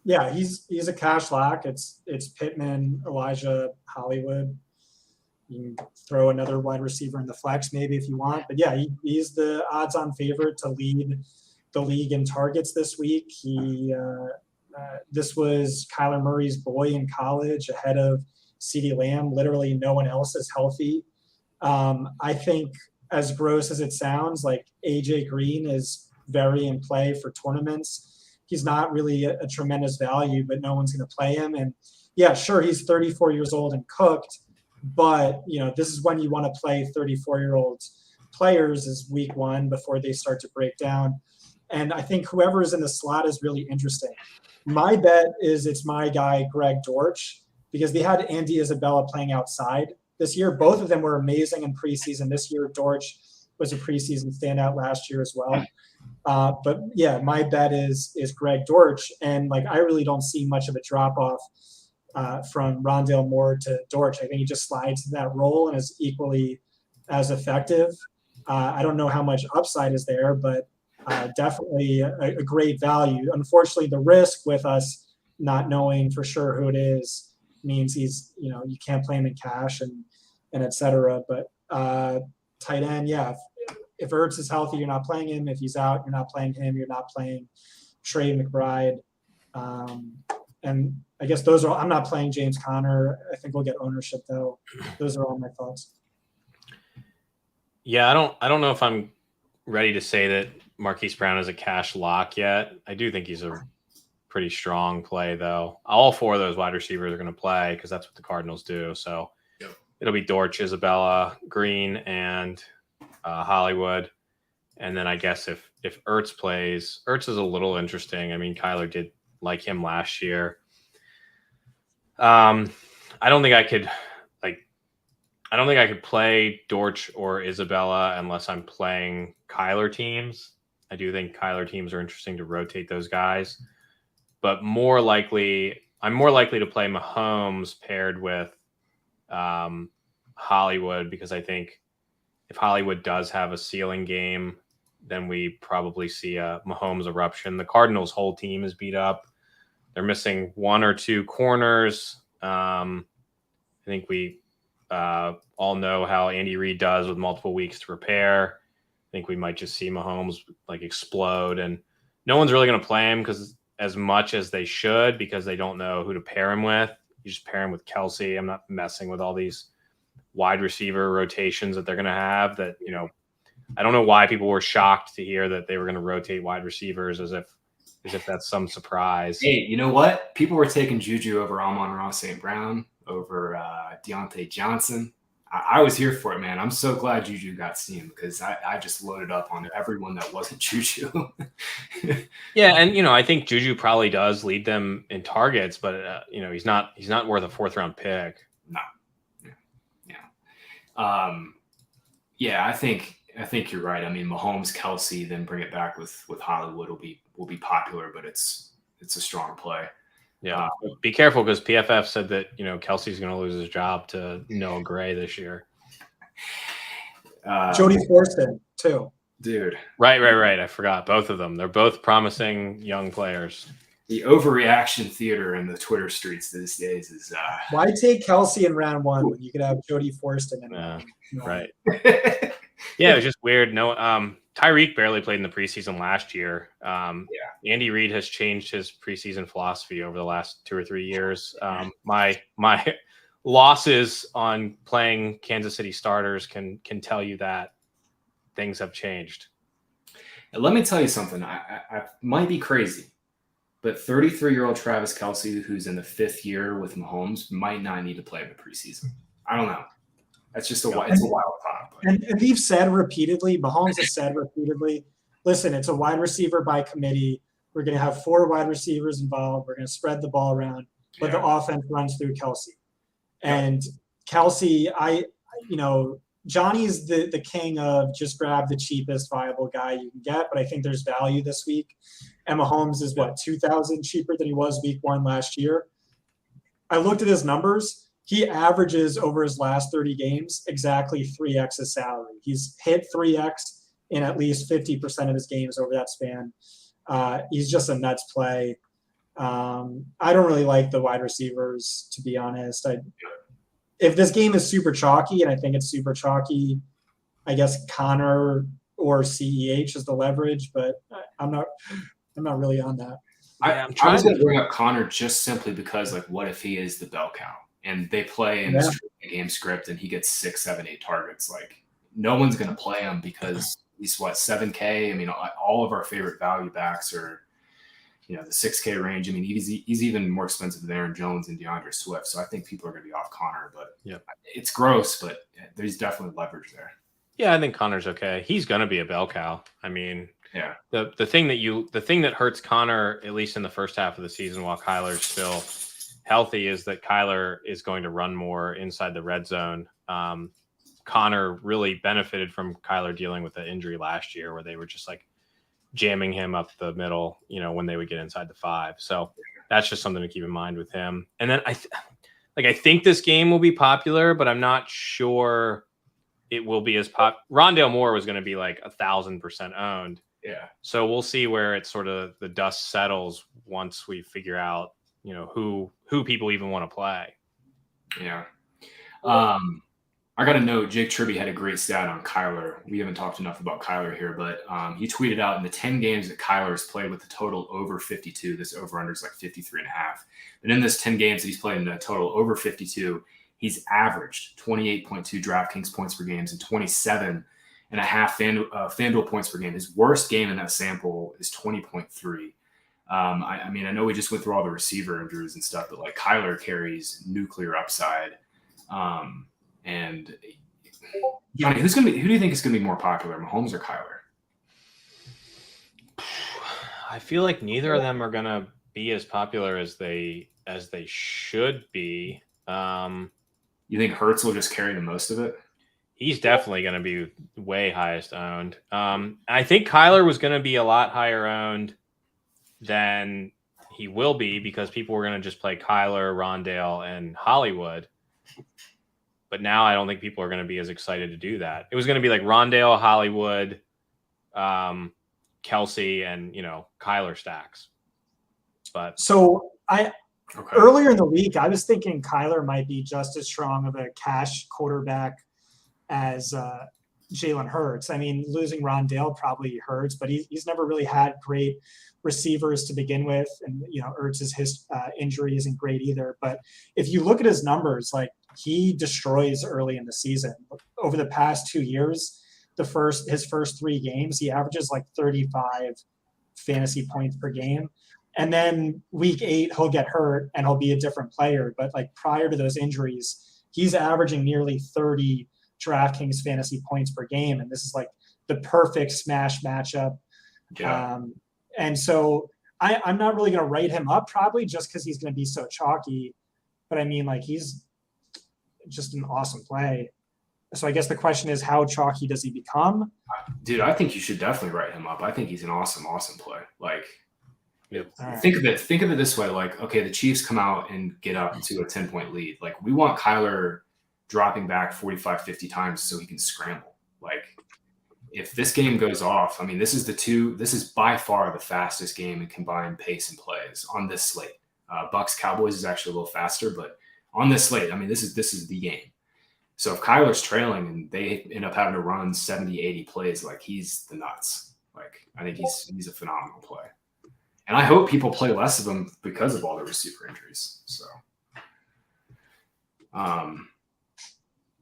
S2: Yeah, he's a cash lock. It's Pittman, Elijah, Hollywood. You can throw another wide receiver in the flex maybe if you want, but yeah, he's the odds-on favorite to lead the league in targets this week. This was Kyler Murray's boy in college, ahead of CeeDee Lamb. Literally no one else is healthy. I think, as gross as it sounds, like AJ Green is very in play for tournaments. He's not really a tremendous value, but no one's going to play him. And yeah, sure, he's 34 years old and cooked, but this is when you want to play 34-year-old players, is week 1 before they start to break down. And I think whoever is in the slot is really interesting. My bet is it's my guy, Greg Dortch, because they had Andy Isabella playing outside this year. Both of them were amazing in preseason. This year, Dortch was a preseason standout last year as well. But yeah, my bet is Greg Dortch. And like, I really don't see much of a drop off from Rondale Moore to Dortch. I think he just slides to that role and is equally as effective. I don't know how much upside is there, but definitely a great value. Unfortunately, the risk with us not knowing for sure who it is means he's, you can't play him in cash and et cetera. But tight end, yeah, if Ertz is healthy, you're not playing him. If he's out, you're not playing him. You're not playing Trey McBride. And I guess those are – I'm not playing James Conner. I think we'll get ownership, though. Those are all my thoughts.
S3: Yeah, I don't know if I'm ready to say that Marquise Brown is a cash lock yet. I do think he's a pretty strong play, though. All 4 of those wide receivers are going to play because that's what the Cardinals do. So it'll be Dortch, Isabella, Green, and Hollywood. And then I guess if Ertz plays, Ertz is a little interesting. I mean, Kyler did like him last year. I don't think I could play Dortch or Isabella unless I'm playing Kyler teams. I do think Kyler teams are interesting to rotate those guys, but I'm more likely to play Mahomes paired with Hollywood, because I think if Hollywood does have a ceiling game, then we probably see a Mahomes eruption. The Cardinals' whole team is beat up. They're missing 1 or 2 corners. I think we all know how Andy Reid does with multiple weeks to prepare. I think we might just see Mahomes like explode, and no one's really going to play him because as much as they should, because they don't know who to pair him with. You just pair him with Kelsey. I'm not messing with all these wide receiver rotations that they're going to have. That, you know, I don't know why people were shocked to hear that they were going to rotate wide receivers as if that's some surprise.
S1: Hey, you know what? People were taking Juju over Amon-Ra St. Brown, over Deontay Johnson. I was here for it, man. I'm so glad Juju got steam because I just loaded up on everyone that wasn't Juju.
S3: Yeah, and you know, I think Juju probably does lead them in targets, but you know, he's not worth a 4th round pick.
S1: No. Yeah. I think you're right. I mean, Mahomes, Kelsey, then bring it back with Hollywood will be popular, but it's a strong play.
S3: Yeah, be careful because PFF said that, you know, Kelsey's going to lose his job to Noah Gray this year.
S2: Jody Fortson too,
S3: dude. Right. I forgot both of them. They're both promising young players.
S1: The overreaction theater in the Twitter streets these days is
S2: why take Kelsey in round 1 when you could have Jody Fortson in round 1?
S3: Right. Yeah, it was just weird. No, Tyreek barely played in the preseason last year. Andy Reid has changed his preseason philosophy over the last 2 or 3 years. My losses on playing Kansas City starters can tell you that things have changed.
S1: And let me tell you something. I might be crazy, but 33-year-old Travis Kelce, who's in the 5th year with Mahomes, might not need to play in the preseason. I don't know. That's just it's a wild thought.
S2: And we've said repeatedly, Mahomes has said repeatedly, listen, it's a wide receiver by committee. We're going to have 4 wide receivers involved. We're going to spread the ball around, but the offense runs through Kelsey. And Kelsey, Johnny's the king of just grab the cheapest viable guy you can get, but I think there's value this week. And Mahomes is $2,000 cheaper than he was week 1 last year. I looked at his numbers. He averages over his last 30 games exactly 3x his salary. He's hit 3x in at least 50% of his games over that span. He's just a nuts play. I don't really like the wide receivers, to be honest. If this game is super chalky, and I think it's super chalky, I guess Connor or CEH is the leverage, but I'm not really on that.
S1: I was going to bring up Connor just simply because, like, what if he is the bell cow? And they play in the game script and he gets 6, 7, 8 targets. Like, no one's going to play him because he's $7K. I mean, all of our favorite value backs are, the 6K range. I mean, he's even more expensive than Aaron Jones and DeAndre Swift. So I think people are going to be off Connor, but it's gross, but there's definitely leverage there.
S3: Yeah, I think Connor's okay. He's going to be a bell cow. I mean, the thing that hurts Connor, at least in the first half of the season while Kyler's still healthy, is that Kyler is going to run more inside the red zone. Connor really benefited from Kyler dealing with the injury last year where they were just like jamming him up the middle, when they would get inside the 5. So that's just something to keep in mind with him. And then I think this game will be popular, but I'm not sure it will be as Rondale Moore was going to be like 1,000% owned.
S1: Yeah. So
S3: we'll see where it's sort of the dust settles once we figure out, who people even want to play.
S1: Yeah. I got to note, Jake Tribby had a great stat on Kyler. We haven't talked enough about Kyler here, but he tweeted out in the 10 games that Kyler has played with a total over 52, this over-under is like 53.5. But in this 10 games that he's played in a total over 52, he's averaged 28.2 DraftKings points per game and 27.5 FanDuel points per game. His worst game in that sample is 20.3. I mean, I know we just went through all the receiver injuries and stuff, but like Kyler carries nuclear upside. And Johnny, who do you think is going to be more popular, Mahomes or Kyler?
S3: I feel like neither of them are going to be as popular as they should be.
S1: You think Hurts will just carry the most of it?
S3: He's definitely going to be way highest owned. I think Kyler was going to be a lot higher owned than he will be because people were going to just play Kyler, Rondale, and Hollywood. But now I don't think people are going to be as excited to do that. It was going to be like Rondale, Hollywood, Kelsey, and Kyler stacks. But
S2: so earlier in the week, I was thinking Kyler might be just as strong of a cash quarterback as Jalen Hurts. I mean, losing Rondale probably hurts, but he's never really had great receivers to begin with. And, Hurts' injury isn't great either. But if you look at his numbers, like he destroys early in the season. Over the past 2 years, his first 3 games, he averages like 35 fantasy points per game. And then week 8, he'll get hurt and he'll be a different player. But like prior to those injuries, he's averaging nearly 30 DraftKings fantasy points per game. And this is like the perfect smash matchup.
S1: Yeah.
S2: And so I'm not really going to write him up probably just because he's going to be so chalky. But I mean, like he's just an awesome play. So I guess the question is, how chalky does he become?
S1: Dude, I think you should definitely write him up. I think he's an awesome play. Like,
S2: Right.
S1: think of it this way. Like, okay, the Chiefs come out and get up to a 10-point lead. Like, we want Kyler dropping back 45, 50 times so he can scramble. Like, if this game goes off, I mean, this is by far the fastest game in combined pace and plays on this slate. Bucks Cowboys is actually a little faster, but on this slate, I mean, this is the game. So if Kyler's trailing and they end up having to run 70, 80 plays, like he's the nuts. Like, I think he's a phenomenal play. And I hope people play less of him because of all the receiver injuries. So,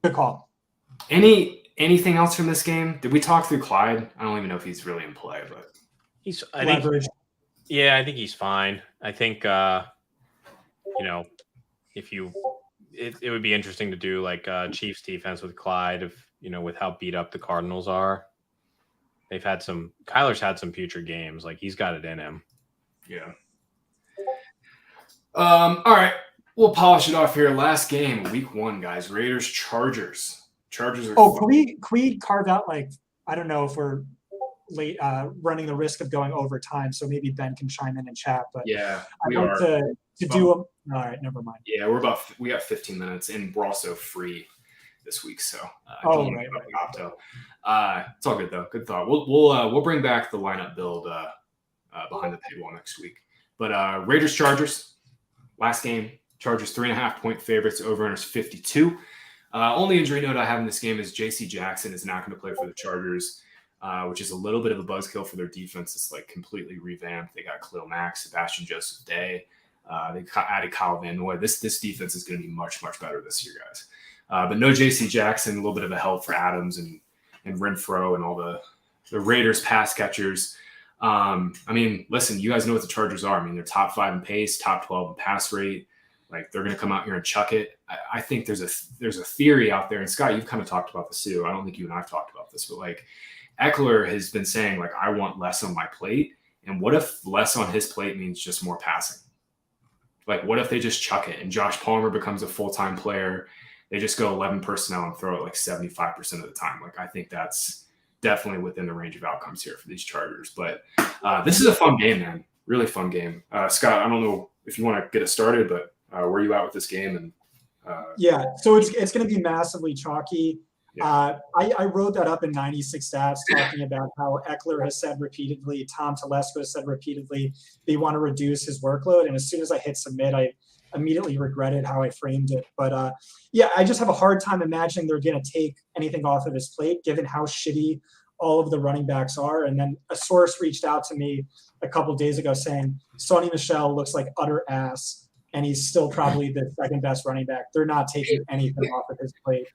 S2: Good call.
S1: Anything else from this game? Did we talk through Clyde? I don't even know if he's really in play, but
S2: Leverage.
S3: I think he's fine. I think it would be interesting to do like Chiefs defense with Clyde with how beat up the Cardinals are. Kyler's had some future games. Like he's got it in him.
S1: Yeah. All right. We'll polish it off here. Last game, week 1, guys. Raiders, Chargers. Chargers are
S2: can we carve out, like, I don't know if we're late running the risk of going overtime, so maybe Ben can chime in and chat. But
S1: yeah,
S2: I want to do all right, never mind.
S1: Yeah, we got 15 minutes and we're also free this week, so
S2: right.
S1: It's all good though. Good thought. We'll bring back the lineup build behind the paywall next week. But Raiders Chargers, last game, Chargers 3.5-point favorites, over under 52. Only injury note I have in this game is J.C. Jackson is not going to play for the Chargers, which is a little bit of a buzzkill for their defense. It's like completely revamped. They got Khalil Mack, Sebastian Joseph Day. They added Kyle Van Noy. This defense is going to be much, much better this year, guys. But no J.C. Jackson, a little bit of a help for Adams and Renfro and all the Raiders pass catchers. I mean, listen, you guys know what the Chargers are. I mean, they're top 5 in pace, top 12 in pass rate. Like they're going to come out here and chuck it. I think there's a theory out there, and Scott, you've kind of talked about this too. I don't think you and I've talked about this, but like Eckler has been saying, like, I want less on my plate. And what if less on his plate means just more passing? Like, what if they just chuck it and Josh Palmer becomes a full-time player? They just go 11 personnel and throw it like 75% of the time. Like, I think that's definitely within the range of outcomes here for these Chargers. But this is a fun game, man. Really fun game. Scott, I don't know if you want to get it started, but where are you at with this game? And
S2: so it's going to be massively chalky.
S1: Yeah.
S2: I wrote that up in 96 Stats talking about how Eckler has said repeatedly, Tom Telesco has said repeatedly, they want to reduce his workload. And as soon as I hit submit, I immediately regretted how I framed it. But I just have a hard time imagining they're going to take anything off of his plate, given how shitty all of the running backs are. And then a source reached out to me a couple of days ago saying, Sonny Michel looks like utter ass, and he's still probably the second best running back. They're not taking anything off of his plate.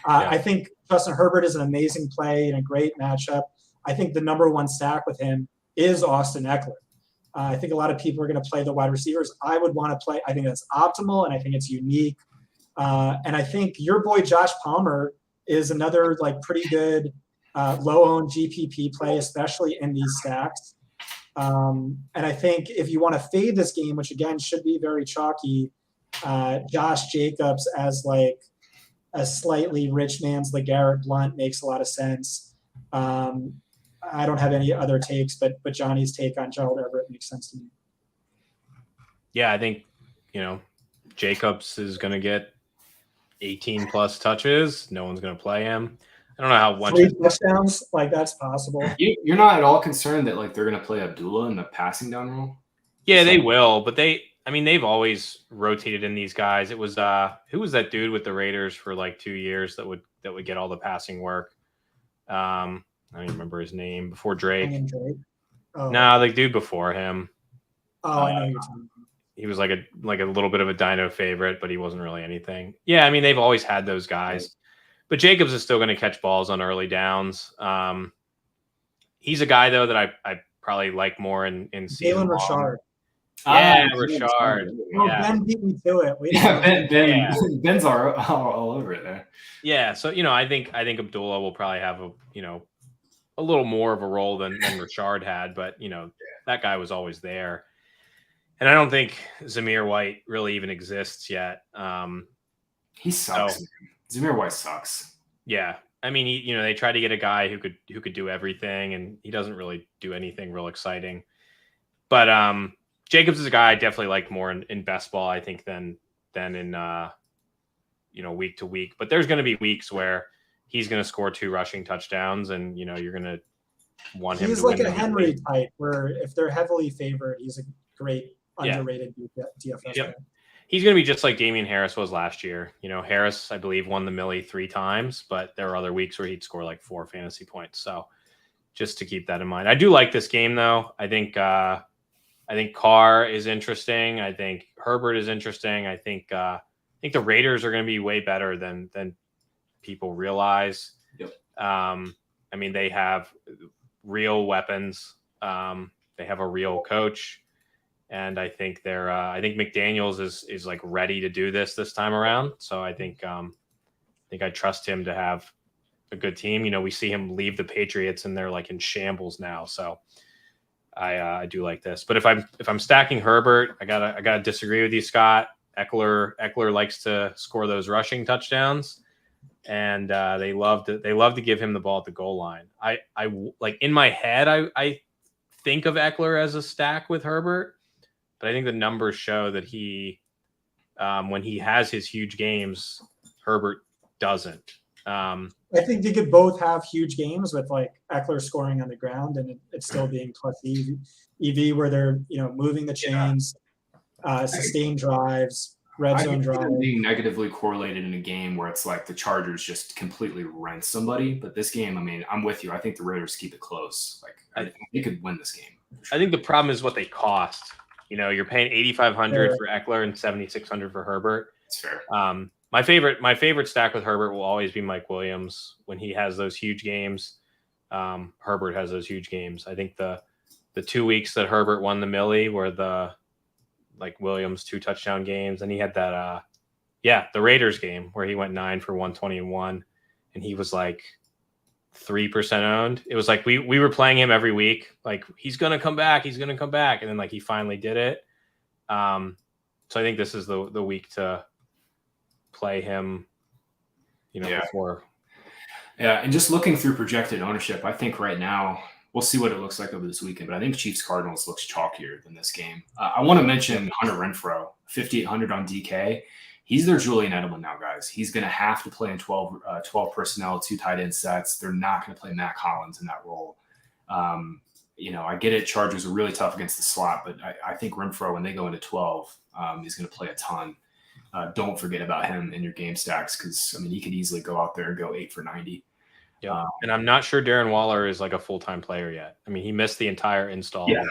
S2: I think Justin Herbert is an amazing play and a great matchup. I think the number one stack with him is Austin Eckler. I think a lot of people are going to play the wide receivers. I would want to play. I think that's optimal, and I think it's unique. And I think your boy Josh Palmer is another like pretty good low-owned GPP play, especially in these stacks. And I think if you want to fade this game, which again should be very chalky, Josh Jacobs as like a slightly rich man's LeGarrette Blount makes a lot of sense. I don't have any other takes, but Johnny's take on Gerald Everett makes sense to me.
S3: Yeah, I think, Jacobs is going to get 18 plus touches. No one's going to play him. I don't know how much
S2: 3 touchdowns, like that's possible.
S1: You're not at all concerned that like they're going to play Abdullah in the passing down role?
S3: Yeah, they will, but they've always rotated in these guys. It was who was that dude with the Raiders for like 2 years that would get all the passing work? I don't even remember his name before Drake.
S2: Oh.
S3: No, the dude before him.
S2: Oh, I know you're talking about.
S3: He was like a little bit of a dino favorite, but he wasn't really anything. Yeah, I mean they've always had those guys, but Jacobs is still going to catch balls on early downs. He's a guy though that I probably like more in season.
S2: Jalen Richard.
S3: Yeah, Richard.
S2: Oh, yeah. Ben beat me to it.
S1: Ben's all over it there.
S3: Yeah, so I think Abdullah will probably have a little more of a role than Richard had, but that guy was always there. And I don't think Zamir White really even exists yet.
S1: He sucks. So, Zamir White sucks.
S3: Yeah. I mean, they tried to get a guy who could do everything, and he doesn't really do anything real exciting. But Jacobs is a guy I definitely like more in best ball, I think, than in week to week. But there's going to be weeks where he's going to score 2 rushing touchdowns, and you're going to want him.
S2: He's like a Henry type, where if they're heavily favored, he's a great underrated DFS.
S3: Yep. He's going to be just like Damian Harris was last year. Harris, I believe, won the Millie 3 times, but there were other weeks where he'd score like 4 fantasy points. So just to keep that in mind. I do like this game, though. I think Carr is interesting. I think Herbert is interesting. I think the Raiders are going to be way better than people realize.
S1: Yep.
S3: I mean, they have real weapons. They have a real coach. And I think I think McDaniels is like ready to do this time around. So I think I trust him to have a good team. We see him leave the Patriots and they're like in shambles now. So I do like this. But if I'm stacking Herbert, I gotta disagree with you, Scott. Eckler likes to score those rushing touchdowns, and they love to give him the ball at the goal line. I like in my head I think of Eckler as a stack with Herbert. But I think the numbers show that he, when he has his huge games, Herbert doesn't.
S2: I think they could both have huge games with like Eckler scoring on the ground and it still being plus EV where they're moving the chains, sustained drives, red zone drives.
S1: Being negatively correlated in a game where it's like the Chargers just completely rent somebody. But this game, I mean, I'm with you. I think the Raiders keep it close. Like they could win this game.
S3: Sure. I think the problem is what they cost. You're paying $8,500 for Eckler and $7,600 for Herbert.
S1: That's fair.
S3: My favorite stack with Herbert will always be Mike Williams when he has those huge games. Herbert has those huge games. I think the 2 weeks that Herbert won the Millie were the Williams 2 touchdown games, and he had that the Raiders game where he went 9 for 121, and he was like 3% owned. It was like we were playing him every week. Like he's gonna come back, and then like he finally did it. So I think this is the week to play him. Before.
S1: Yeah, and just looking through projected ownership, I think right now we'll see what it looks like over this weekend. But I think Chiefs Cardinals looks chalkier than this game. I want to mention Hunter Renfrow, 5,800 on DK. He's their Julian Edelman now, guys. He's going to have to play in 12 personnel, 2 tight end sets. They're not going to play Matt Collins in that role. I get it. Chargers are really tough against the slot, but I think Renfrow, when they go into 12, is going to play a ton. Don't forget about him in your game stacks because, I mean, he could easily go out there and go 8 for 90.
S3: Yeah, and I'm not sure Darren Waller is like a full-time player yet. I mean, he missed the entire install.
S1: Yeah,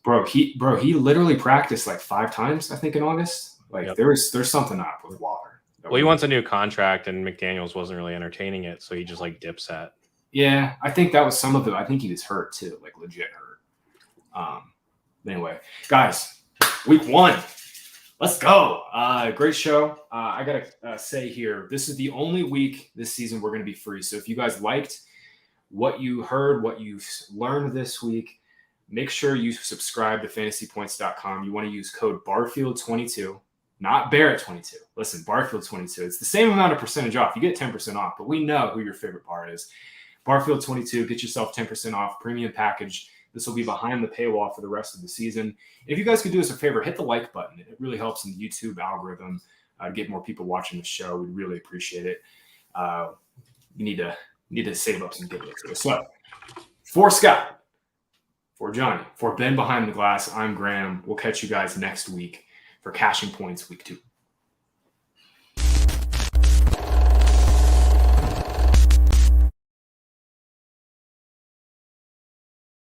S1: bro, he literally practiced like 5 times, I think, in August. Like there's something up with Waller.
S3: Well, he wants a new contract, and McDaniels wasn't really entertaining it, so he just like dips at.
S1: Yeah, I think that was some of it. I think he was hurt too, like legit hurt. Anyway, guys, week 1. Let's go. Great show. I got to say here, this is the only week this season we're going to be free. So if you guys liked what you heard, what you've learned this week, make sure you subscribe to fantasypoints.com. You want to use code Barfield22, not Barrett22. Listen, Barfield22. It's the same amount of percentage off. You get 10% off, but we know who your favorite bar is. Barfield22, get yourself 10% off, premium package. This will be behind the paywall for the rest of the season. If you guys could do us a favor, hit the like button. It really helps in the YouTube algorithm to get more people watching the show. We'd really appreciate it. You need to save up some giveaways for this. So, for Scott, for Johnny, for Ben behind the glass, I'm Graham. We'll catch you guys next week for Cashing Points Week 2.